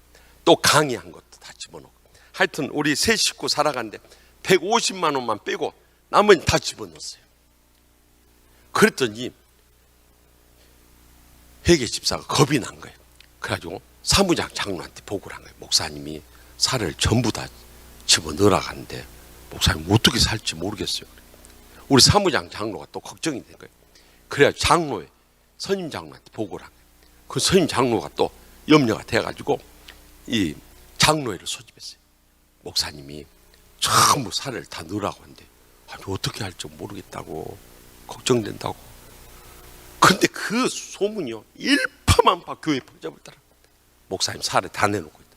또 강의한 것도 다 집어넣고 하여튼 우리 세 식구 살아가는데 150만 원만 빼고 나머지 다 집어넣었어요. 그랬더니 회계 집사가 겁이 난 거예요. 그래가지고 사무장 장로한테 보고를 한 거예요. 목사님이 사례를 전부 다 집어넣으라고 하는데 목사님 어떻게 살지 모르겠어요. 우리 사무장 장로가 또 걱정이 된 거예요. 그래야 장로에 선임 장로한테 보고를 한 거예요. 그 선임 장로가 또 염려가 돼가지고 이 장로회를 소집했어요. 목사님이 전부 사례를 다 넣으라고 하는데 어떻게 할지 모르겠다고 걱정된다고. 근데 그 소문이요 일파만파 교회에 퍼져버리더라고요. 목사님 사례 다 내놓고 있다.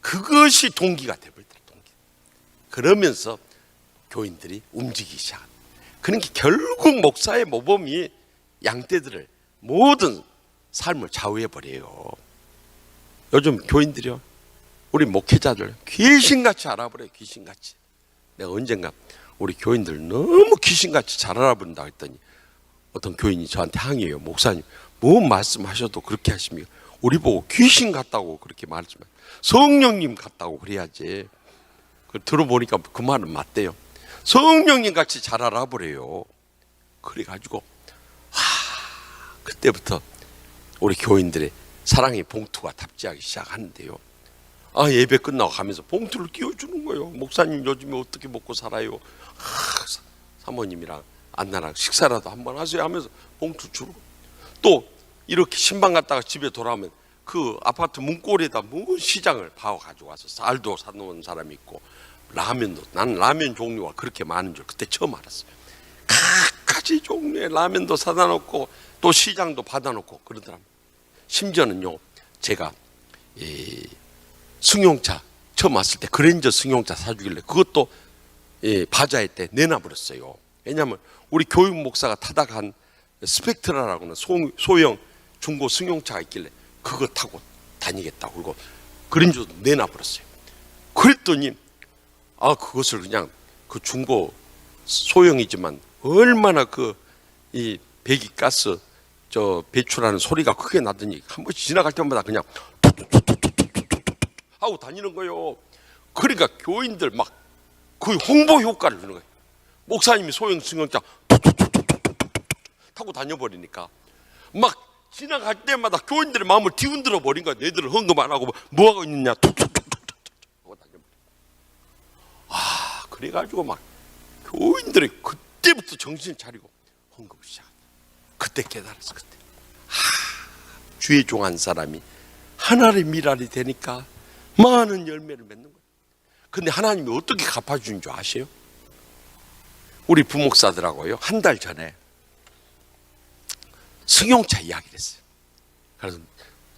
그것이 동기가 돼버리더라. 동기. 그러면서 교인들이 움직이기 시작합니다. 그러니까 결국 목사의 모범이 양떼들을 모든 삶을 좌우해버려요. 요즘 교인들이요 우리 목회자들 귀신같이 알아버려요. 귀신같이. 내가 언젠가 우리 교인들 너무 귀신같이 잘 알아본다 했더니 어떤 교인이 저한테 항의해요. 목사님 뭔 말씀하셔도 그렇게 하십니까? 우리 보고 귀신 같다고 그렇게 말하지만 성령님 같다고 그래야지. 들어보니까 그 말은 맞대요. 성령님 같이 잘 알아버려요. 그래가지고 그때부터 우리 교인들의 사랑의 봉투가 답지하기 시작하는데요. 예배 끝나고 가면서 봉투를 끼워주는 거예요. 목사님 요즘에 어떻게 먹고 살아요? 사모님이랑 안나랑 식사라도 한번 하세요 하면서 봉투 주고, 또 이렇게 신방 갔다가 집에 돌아오면 그 아파트 문고리에다 문 시장을 봐와 가지고 와서 쌀도 사놓은 사람이 있고 라면도, 난 라면 종류가 그렇게 많은 줄 그때 처음 알았어요. 각가지 종류의 라면도 사다 놓고 또 시장도 받아 놓고 그러더랍니다. 심지어는요 제가 승용차 처음 왔을 때 그랜저 승용차 사주길래 그것도 바자회 때 내놔버렸어요. 왜냐하면 우리 교육 목사가 타다가 한 스펙트라라고는 소형 중고 승용차가 있길래 그거 타고 다니겠다고 그러고 그랜저도 내놔버렸어요. 그랬더니 그것을 그냥 그 중고 소형이지만 얼마나 이 배기가스 배출하는 소리가 크게 나더니 한 번씩 지나갈 때마다 그냥 툭툭툭툭툭툭툭 하고 다니는 거예요. 그러니까 교인들 막 거의 홍보 효과를 주는 거예요. 목사님이 소형 승용차 툭툭툭툭툭툭 타고 다녀버리니까 막 지나갈 때마다 교인들의 마음을 뒤흔들어 버린 거야. 얘들은 헌금 안 하고 뭐 하고 있느냐 툭툭툭툭툭 하고 다녀버려. 그래가지고 막 교인들이 그때부터 정신 차리고 헌금을 시작했다. 그때 깨달았어. 그때 주의 종 한 사람이 하나님의 미랄이 되니까 많은 열매를 맺는 거예요. 근데 하나님이 어떻게 갚아주는 줄 아세요? 우리 부목사들하고요 한 달 전에 승용차 이야기를 했어요. 그래서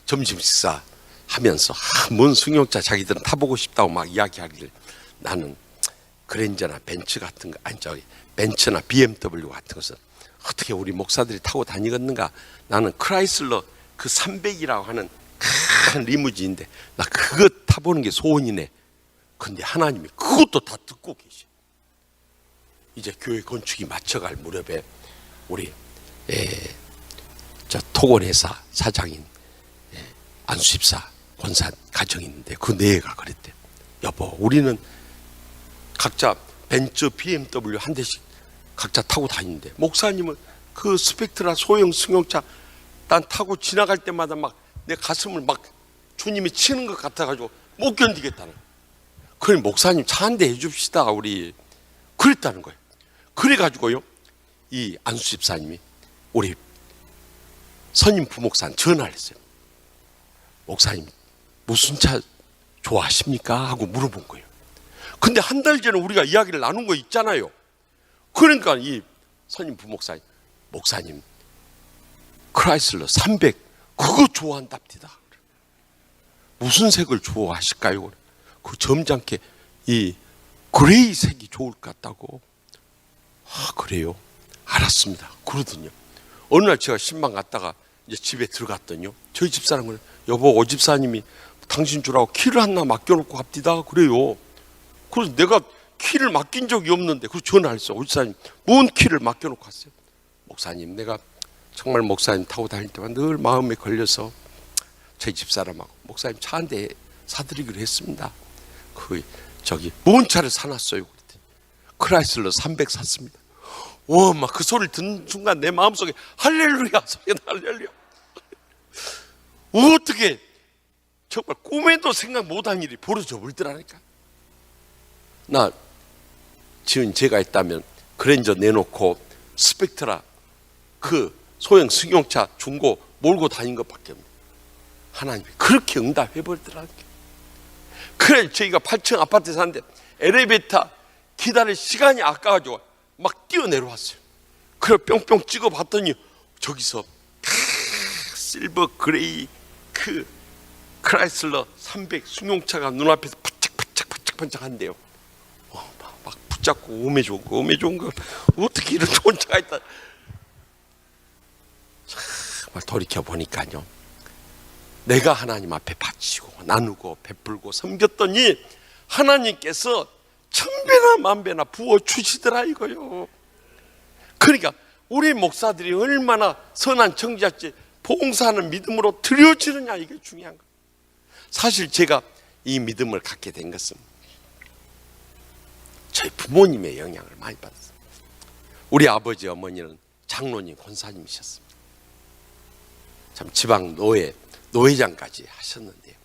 점심 식사 하면서 뭔 승용차 자기들은 타보고 싶다고 막 이야기하길래 나는 그랜저나 벤츠 같은 거 벤츠나 BMW 같은 것은 어떻게 우리 목사들이 타고 다니겠는가. 나는 크라이슬러 그 300이라고 하는 큰 리무진인데 나 그거 타보는 게 소원이네. 근데 하나님이 그것도 다 듣고 계셔. 이제 교회 건축이 맞춰갈 무렵에 우리 토건회사 사장인 안수집사 권사 가정이 있는데 그 내가 그랬대. 여보, 우리는 각자 벤츠, BMW 한 대씩 각자 타고 다니는데 목사님은 그 스펙트라 소형 승용차 난 타고 지나갈 때마다 막 내 가슴을 막 주님이 치는 것 같아가지고 못 견디겠다는 거예요. 그래 목사님 차 한 대 해줍시다 우리 그랬다는 거예요. 그래가지고요 이 안수 집사님이 우리 선임 부목사한테 전화를 했어요. 목사님 무슨 차 좋아하십니까? 하고 물어본 거예요. 근데 한 달 전에 우리가 이야기를 나눈 거 있잖아요. 그러니까 이 선임 부목사님 목사님 크라이슬러 300 그거 좋아한답니다. 무슨 색을 좋아하실까요? 그 점잖게 이 그레이 색이 좋을 것 같다고. 그래요? 알았습니다. 그러더니요 어느 날 제가 신방 갔다가 이제 집에 들어갔더니요 저희 집사람은 여보 오 집사님이 당신 주라고 키를 하나 맡겨놓고 갑디다 그래요. 그래서 내가 키를 맡긴 적이 없는데 그래서 전화했어. 오 집사님 뭔 키를 맡겨놓고 갔어요? 목사님 내가 정말 목사님 타고 다닐 때만 늘 마음에 걸려서 저희 집사람하고 목사님 차 한 대 사드리기로 했습니다. 뭔 차를 사놨어요? 그랬더니 크라이슬러 300 샀습니다. 와, 막 그 소리를 듣는 순간 내 마음속에 할렐루야 소리가 할렐루야. 어떻게 정말 꿈에도 생각 못한 일이 벌어져 버리더라니까. 나 지금 제가 있다면 그랜저 내놓고 스펙트라 그 소형 승용차 중고 몰고 다닌 것밖에 없네. 하나님이 그렇게 응답해버리더라고요. 그래 저희가 8층 아파트에 사는데 엘리베이터 기다릴 시간이 아까워가지고 막 뛰어내려왔어요. 그래 뿅뿅 찍어봤더니 저기서 실버 그레이 그 크라이슬러 300 승용차가 눈앞에서 반짝반짝한데요. 막 붙잡고 오메 좋은 거 어떻게 이런 좋은 차가 있다. 정말 돌이켜보니까요 내가 하나님 앞에 바치고 나누고 베풀고 섬겼더니 하나님께서 천배나 만배나 부어주시더라 이거요. 그러니까 우리 목사들이 얼마나 선한 청지자지 봉사하는 믿음으로 드려지느냐 이게 중요한 거예요. 사실 제가 이 믿음을 갖게 된 것은 저희 부모님의 영향을 많이 받았어요. 우리 아버지 어머니는 장로님 권사님이셨습니다. 참 지방 노회장까지 하셨는데요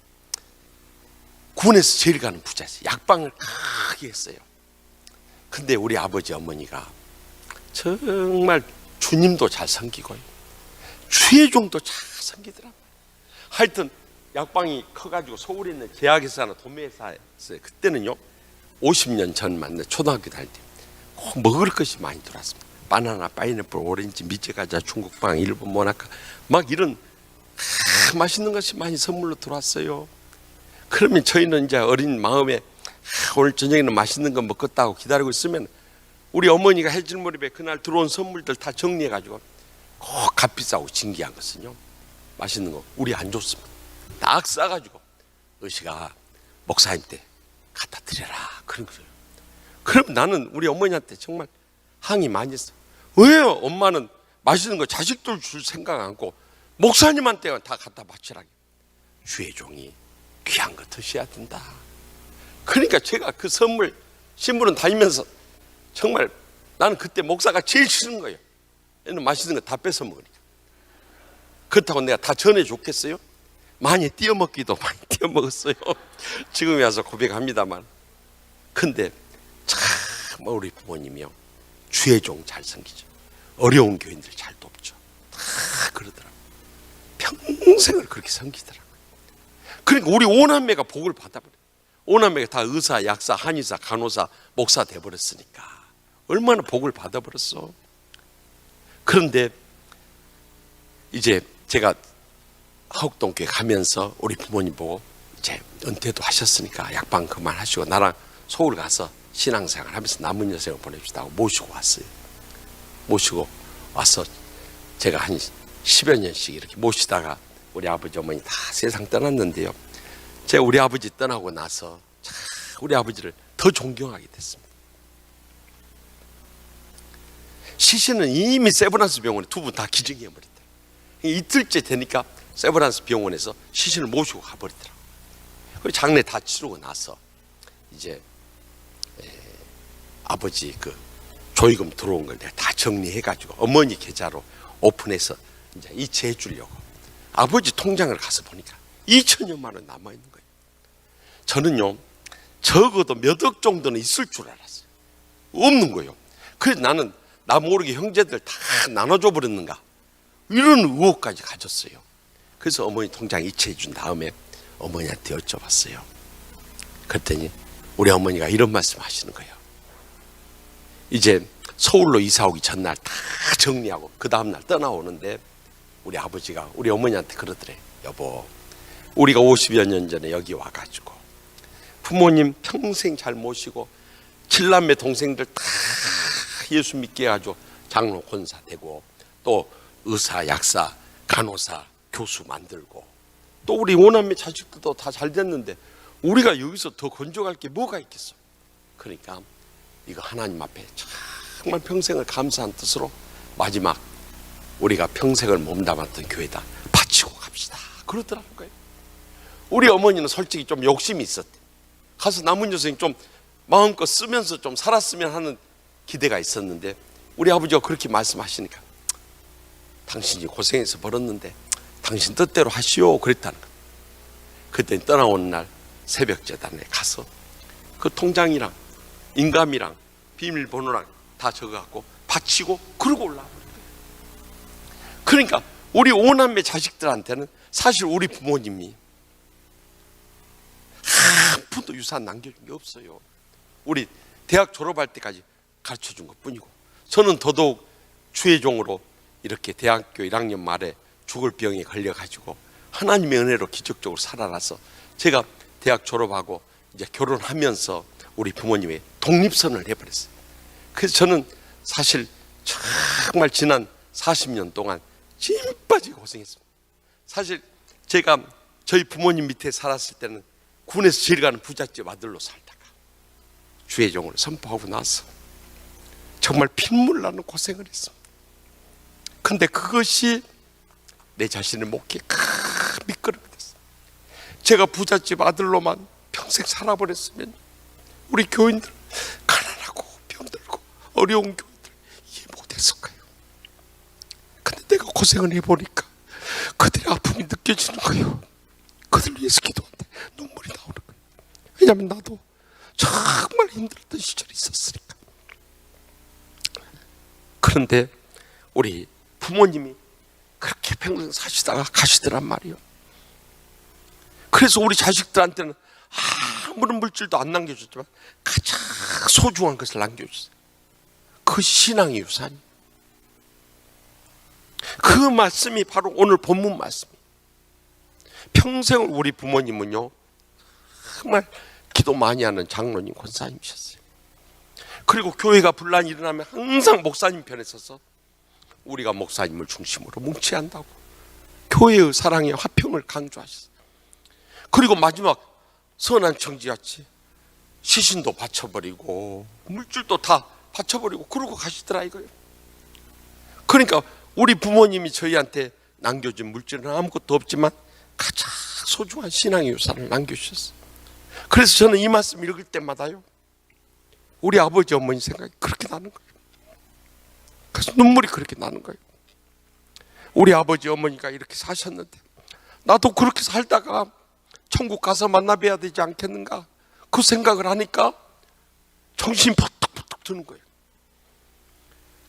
군에서 제일 가는 부자였어요. 약방을 크게 했어요. 근데 우리 아버지 어머니가 정말 주님도 잘 섬기고요 주의 종도 잘 섬기더라고요. 하여튼 약방이 커가지고 서울에 있는 제약회사나 도매회사였어요. 그때는요 50년 전만 초등학교 다닐 때 꼭 먹을 것이 많이 들어왔습니다. 바나나, 파인애플, 오렌지, 미제과자, 중국빵, 일본 모나카 막 이런 맛있는 것이 많이 선물로 들어왔어요. 그러면 저희는 이제 어린 마음에 오늘 저녁에는 맛있는 거 먹겠다고 기다리고 있으면 우리 어머니가 해질무렵에 그날 들어온 선물들 다 정리해가지고 꼭 값비싸고 진귀한 것은요, 맛있는 거 우리 안 줬습니다. 딱 싸가지고 의시가 목사님 때 갖다 드려라 그런 거예요. 그럼 나는 우리 어머니한테 정말 항의 많이 했어요. 왜요? 엄마는 맛있는 거 자식들 줄 생각 않고 목사님한테만 다 갖다 바치라고. 주의 종이 귀한 거 드셔야 된다. 그러니까 제가 그 선물 신부는 다니면서 정말 나는 그때 목사가 제일 싫은 거예요. 얘는 맛있는 거 다 뺏어 먹으니까. 그렇다고 내가 다 전해줬겠어요? 많이 띄어먹기도 많이 띄어먹었어요. 지금에 와서 고백합니다만. 근데 참 우리 부모님이요, 주의 종 잘 섬기죠. 어려운 교인들 잘 돕죠. 다 그러더라고요. 평생을 그렇게 섬기더라고요. 그러니까 우리 오남매가 복을 받아버려요. 오남매가 다 의사, 약사, 한의사, 간호사, 목사 돼버렸으니까 얼마나 복을 받아버렸어. 그런데 이제 제가 하옥동교회 가면서 우리 부모님 보고 이제 은퇴도 하셨으니까 약방 그만하시고 나랑 서울 가서 신앙생활 하면서 남은 여생을 보냅시다 하고 모시고 왔어요. 모시고 와서 제가 한 10여 년씩 이렇게 모시다가 우리 아버지 어머니 다 세상 떠났는데요, 제가 우리 아버지 떠나고 나서 참 우리 아버지를 더 존경하게 됐습니다. 시신은 이미 세브란스 병원에 두 분 다 기증해버렸다. 이틀째 되니까 세브란스 병원에서 시신을 모시고 가버리더라고요. 그리고 장례 다 치르고 나서 이제 아버지 그 조의금 들어온 걸 내가 다 정리해가지고 어머니 계좌로 오픈해서 이제 이체해 주려고 아버지 통장을 가서 보니까 2천여만 원 남아있는 거예요. 저는요, 적어도 몇 억 정도는 있을 줄 알았어요. 없는 거예요. 그래서 나는 나 모르게 형제들 다 나눠줘 버렸는가 이런 의혹까지 가졌어요. 그래서 어머니 통장 이체해 준 다음에 어머니한테 여쭤봤어요. 그랬더니 우리 어머니가 이런 말씀 하시는 거예요. 이제 서울로 이사 오기 전날 다 정리하고 그 다음날 떠나오는데 우리 아버지가 우리 어머니한테 그러더래. 여보, 우리가 50여 년 전에 여기 와가지고 부모님 평생 잘 모시고 7남매 동생들 다 예수 믿게 해가지고 장로 권사 되고 또 의사, 약사, 간호사, 교수 만들고 또 우리 5남매 자식들도 다 잘 됐는데 우리가 여기서 더 건져갈 게 뭐가 있겠어. 그러니까 이거 하나님 앞에 정말 평생을 감사한 뜻으로 마지막 우리가 평생을 몸담았던 교회다 바치고 갑시다 그러더라는 거예요. 우리 어머니는 솔직히 좀 욕심이 있었대. 가서 남은 여생이 좀 마음껏 쓰면서 좀 살았으면 하는 기대가 있었는데 우리 아버지가 그렇게 말씀하시니까 당신이 고생해서 벌었는데 당신 뜻대로 하시오 그랬다는 거예요. 그때 떠나오는 날 새벽 제단에 가서 그 통장이랑 인감이랑 비밀번호랑 다 적어갖고 바치고 그러고 올라와버렸어요. 그러니까 우리 5남매 자식들한테는 사실 우리 부모님이 한 푼도 유산 남겨준 게 없어요. 우리 대학 졸업할 때까지 가르쳐준 것 뿐이고 저는 더더욱 주의 종으로 이렇게 대학교 1학년 말에 죽을 병에 걸려가지고 하나님의 은혜로 기적적으로 살아나서 제가 대학 졸업하고 이제 결혼하면서 우리 부모님의 독립선을 해버렸어요. 그래서 저는 사실 정말 지난 40년 동안 진 빠지게 고생했습니다. 사실 제가 저희 부모님 밑에 살았을 때는 군에서 제일 가는 부잣집 아들로 살다가 주의 종으로 선포하고 나서 정말 핏물 나는 고생을 했습니다. 근데 그것이 내 자신의 목에 큰 미끄럼이 됐어요. 제가 부잣집 아들로만 평생 살아버렸으면 우리 교인들 가난하고 병들고 어려운 교인들 이해 못했을 거예요. 근데 내가 고생을 해보니까 그들의 아픔이 느껴지는 거예요. 그들 위해서 기도하는데 눈물이 나오는 거예요. 왜냐하면 나도 정말 힘들었던 시절이 있었으니까. 그런데 우리 부모님이 그렇게 평생 사시다가 가시더란 말이에요. 그래서 우리 자식들한테는 아무런 물질도 안 남겨줬지만 가장 소중한 것을 남겨줬어요. 그 신앙의 유산이. 그 말씀이 바로 오늘 본문 말씀이에요. 평생 우리 부모님은요 정말 기도 많이 하는 장로님, 권사님이셨어요. 그리고 교회가 분란이 일어나면 항상 목사님 편에 서서 우리가 목사님을 중심으로 뭉쳐야 한다고 교회의 사랑의 화평을 강조하셨어요. 그리고 마지막 선한 청지같이 시신도 바쳐버리고 물질도 다 바쳐버리고 그러고 가시더라 이거예요. 그러니까 우리 부모님이 저희한테 남겨준 물질은 아무것도 없지만 가장 소중한 신앙의 유산을 남겨주셨어요. 그래서 저는 이 말씀 읽을 때마다요, 우리 아버지 어머니 생각이 그렇게 나는 거예요. 그래서 눈물이 그렇게 나는 거예요. 우리 아버지 어머니가 이렇게 사셨는데 나도 그렇게 살다가 천국 가서 만나 뵈야 되지 않겠는가, 그 생각을 하니까 정신이 퍼뜩퍼뜩 드는 거예요.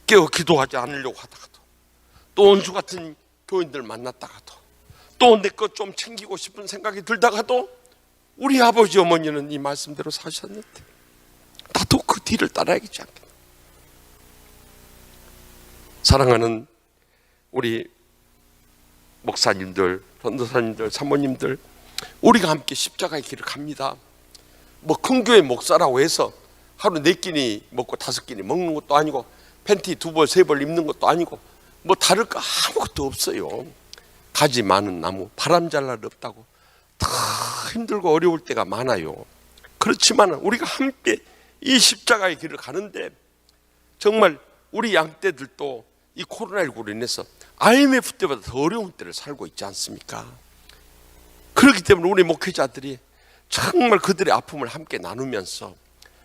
깨어 기도하지 않으려고 하다가도, 또 원수 같은 교인들 만났다가도, 또 내 것 좀 챙기고 싶은 생각이 들다가도 우리 아버지 어머니는 이 말씀대로 사셨는데 나도 그 뒤를 따라야겠지 않겠나. 사랑하는 우리 목사님들, 전도사님들, 사모님들, 우리가 함께 십자가의 길을 갑니다. 뭐 큰 교회 목사라고 해서 하루 4끼니 먹고 5끼니 먹는 것도 아니고 팬티 2벌 3벌 입는 것도 아니고 뭐 다를 거 아무것도 없어요. 가지 많은 나무 바람 잘 날 없다고 다 힘들고 어려울 때가 많아요. 그렇지만 우리가 함께 이 십자가의 길을 가는데 정말 우리 양떼들도 이 코로나19로 인해서 IMF 때보다 더 어려운 때를 살고 있지 않습니까? 그렇기 때문에 우리 목회자들이 정말 그들의 아픔을 함께 나누면서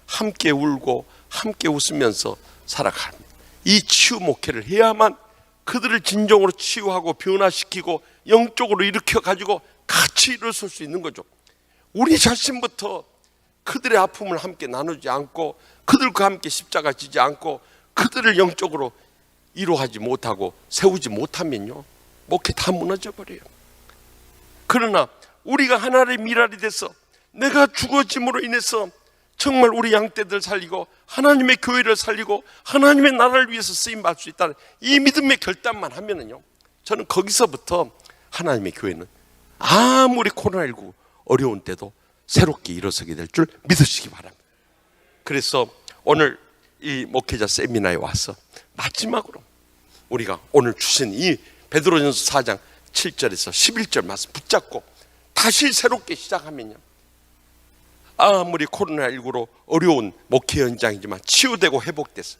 함께 울고 함께 웃으면서 살아가는 이 치유 목회를 해야만 그들을 진정으로 치유하고 변화시키고 영적으로 일으켜가지고 같이 일어설 수 있는 거죠. 우리 자신부터 그들의 아픔을 함께 나누지 않고 그들과 함께 십자가 지지 않고 그들을 영적으로 이루하지 못하고 세우지 못하면요, 목회 다 무너져 버려요. 그러나 우리가 하나의 미랄이 돼서 내가 죽어짐으로 인해서 정말 우리 양떼들 살리고 하나님의 교회를 살리고 하나님의 나라를 위해서 쓰임받을 수 있다는 이 믿음의 결단만 하면은요, 저는 거기서부터 하나님의 교회는 아무리 코로나19 어려운 때도 새롭게 일어서게 될 줄 믿으시기 바랍니다. 그래서 오늘 이 목회자 세미나에 와서 마지막으로 우리가 오늘 주신 이 베드로전서 4장 7절에서 11절 말씀 붙잡고 다시 새롭게 시작하면요, 아무리 코로나19로 어려운 목회 현장이지만 치유되고 회복돼서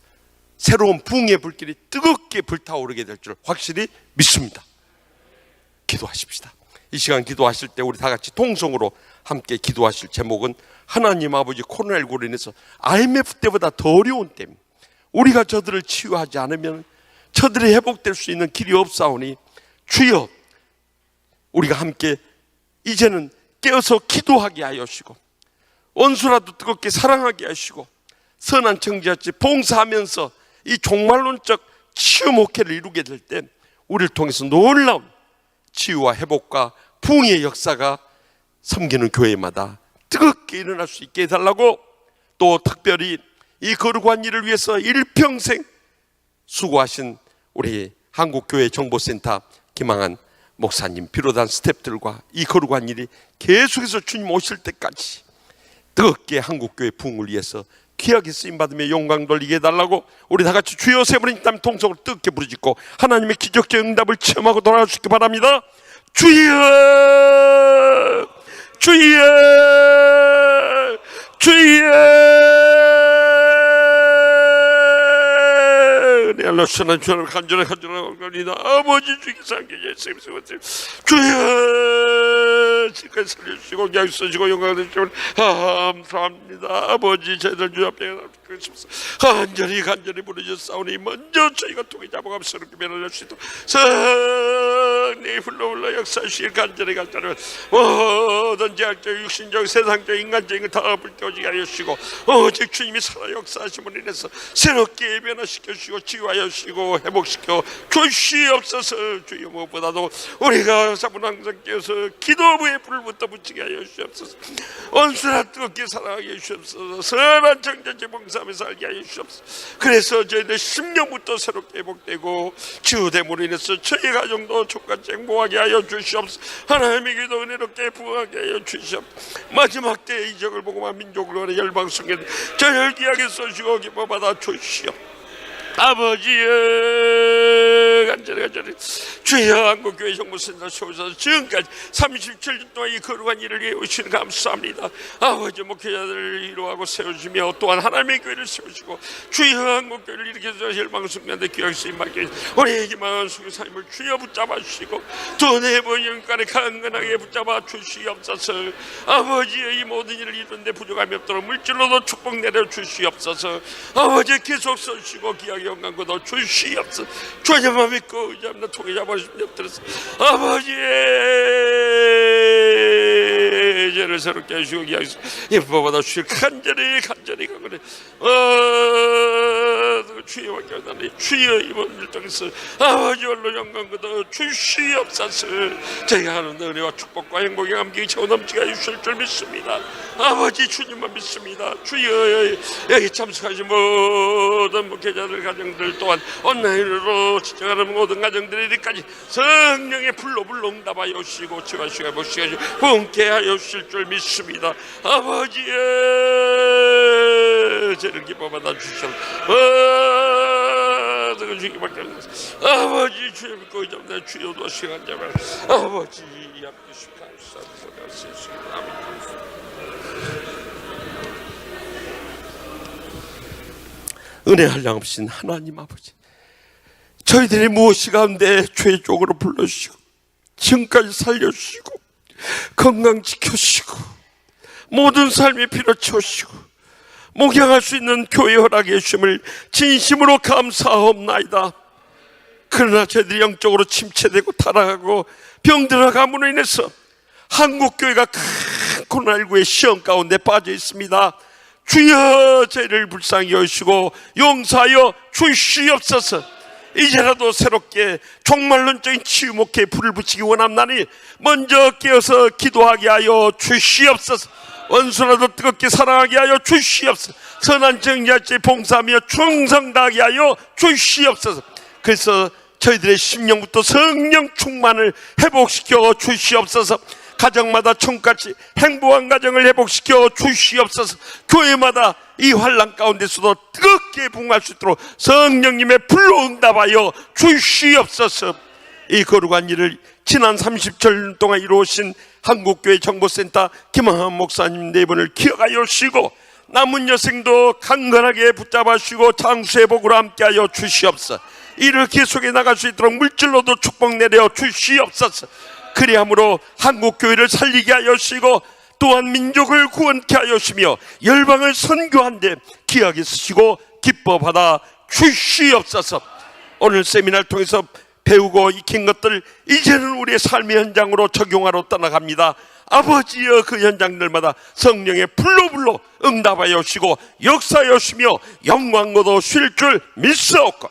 새로운 부흥의 불길이 뜨겁게 불타오르게 될 줄 확실히 믿습니다. 기도하십시다. 이 시간 기도하실 때 우리 다 같이 통성으로 함께 기도하실 제목은 하나님 아버지, 코로나19로 인해서 IMF 때보다 더 어려운 때입니다. 우리가 저들을 치유하지 않으면 저들이 회복될 수 있는 길이 없사오니 주여, 우리가 함께 이제는 깨어서 기도하게 하여 주시고 원수라도 뜨겁게 사랑하게 하시고 선한 청지같이 봉사하면서 이 종말론적 치유 목회를 이루게 될 때 우리를 통해서 놀라운 치유와 회복과 부흥의 역사가 섬기는 교회마다 뜨겁게 일어날 수 있게 해달라고, 또 특별히 이 거룩한 일을 위해서 일평생 수고하신 우리 한국교회 정보센터 김항한 목사님 비롯한 스태프들과 이 거룩한 일이 계속해서 주님 오실 때까지 뜨겁게 한국교회 부흥을 위해서 귀하게 쓰임받으며 영광 돌리게 해달라고, 우리 다 같이 주여 세 번의 땀 통성으로 뜨겁게 부르짖고 하나님의 기적적 응답을 체험하고 돌아갈 수 있게 바랍니다. 주여, 주여, 주여. 내 알라스나 주를 간절합니다. 아버지 주께서 함께 계시옵소서. 주여, 지금까지 살려주시고 약속하시고 영광을 주시고 감사합니다. 아버지, 저희들 주 앞에 간절히 부르짖사오니 먼저 저희가 통해 잡아가며 새롭게 변화할 수 있도록 성령이 흘러 역사하시길 간절히 모든 제약적 육신적 세상적 인간적인 것 다 불태워지게 하여 주시고 오직 주님이 살아 역사하심으로 인해서 새롭게 변화시켜 주시고 치유하여 주시고 회복시켜 주시옵소서. 주여, 무엇보다도 우리가 사분항상 깨어서 기도부에 불을 붙이게 하여 주시옵소서. 원수나 뜨겁게 사랑하게 해주시옵소서. 선한 정전제 봉사하며 살게 하여 주시옵소서. 그래서 저희들 10년부터 새롭게 회복되고 치유됨으로 인해서 저희 가정도 조카 같이 행복하게 하여 주시옵소서. 하나님의 기도 은혜롭게 부하게 하여 주시옵소서. 마지막 때의 이적을 보고만 민족을 원해 열방성에 저를 귀하게 써주시고 기뻐 받아 주시옵소서. 아버지의 간절히 주여 한국교회 정보센터 세우셔서 지금까지 37년 동안 이 거룩한 일을 해오시는 감사합니다. 아버지 목회자들을 이루하고 세우시며 또한 하나님의 교회를 세우시고 주여 한국교회를 일으켜서 열방성면에 귀하게 쓰임받게 우리의 기만한 수교사님을 주여 붙잡아 주시고 또 네번 영간에 강건하게 붙잡아 주시옵소서. 아버지의 이 모든 일을 이루는데 부족함이 없도록 물질로도 축복 내려 주시옵소서. 아버지 계속 써주시고 귀하게 영광도 주시옵소서. 주님만 믿고 의지합니다. 통해 잡아주시면 엎드려서 아버지의 죄를 새롭게 해주시고 귀하게 예뻐받아 주실 간절히 강건해 주여 기도하니 주여 이번 일정에서 아버지 얼로 영광도 주시옵소서. 저희가 하는 은혜와 축복과 행복의 감격이 채워 넘치게 해주실 줄 믿습니다. 아버지 주님만 믿습니다. 주여 여기 참석하신 모든 목회자들 가정들 또한 온라인으로 지정하는 모든 가정들이 이리까지 성령의 불로 응답하여 주시고 치가시가 보시고 함께 하여 주실 줄 믿습니다. 아버지의 죄를 기뻐받아 주시옵소서. 주님밖에 아버지 주여 믿고 있습니다. 주여 도시간 잡아 아버지 앞에 감사합니다. 아멘. 은혜 한량없인 하나님 아버지, 저희들이 무엇이 가운데 죄 쪽으로 불러주시고 지금까지 살려주시고 건강 지켜주시고 모든 삶의 피로 채우시고 목양할 수 있는 교회 허락해 주심을 진심으로 감사하옵나이다. 그러나 저희들이 영적으로 침체되고 타락하고 병들어 감으로 인해서 한국교회가 큰 코로나19의 시험 가운데 빠져 있습니다. 주여 저희를 불쌍히 여시고 용서하여 주시옵소서. 이제라도 새롭게 종말론적인 치유 목회에 불을 붙이기 원합나니 먼저 깨어서 기도하게 하여 주시옵소서. 원수라도 뜨겁게 사랑하게 하여 주시옵소서. 선한 정의할 때 봉사하며 충성 다하게 하여 주시옵소서. 그래서 저희들의 심령부터 성령 충만을 회복시켜 주시옵소서. 가정마다 천같이 행복한 가정을 회복시켜 주시옵소서. 교회마다 이 환난 가운데서도 뜨겁게 부응할 수 있도록 성령님의 불로 응답하여 주시옵소서. 이 거룩한 일을 지난 30절 동안 이루어진 한국교회 정보센터 김한환 목사님 네 분을 기억하여 주시고 남은 여생도 강건하게 붙잡아 주시고 장수의 복으로 함께하여 주시옵소서. 이를 계속해 나갈 수 있도록 물질로도 축복 내려 주시옵소서. 그리함으로 한국교회를 살리게 하여 주시고 또한 민족을 구원케 하여 주시며 열방을 선교한 데 귀하게 쓰시고 기뻐 받아 주시옵소서. 오늘 세미나를 통해서 배우고 익힌 것들 이제는 우리의 삶의 현장으로 적용하러 떠나갑니다. 아버지여 그 현장들마다 성령의 불로 응답하여 주시고 역사하여 주시며 영광으로 쉴 줄 믿사옵고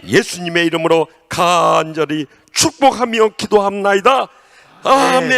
예수님의 이름으로 간절히 축복하며 기도합나이다. 아멘.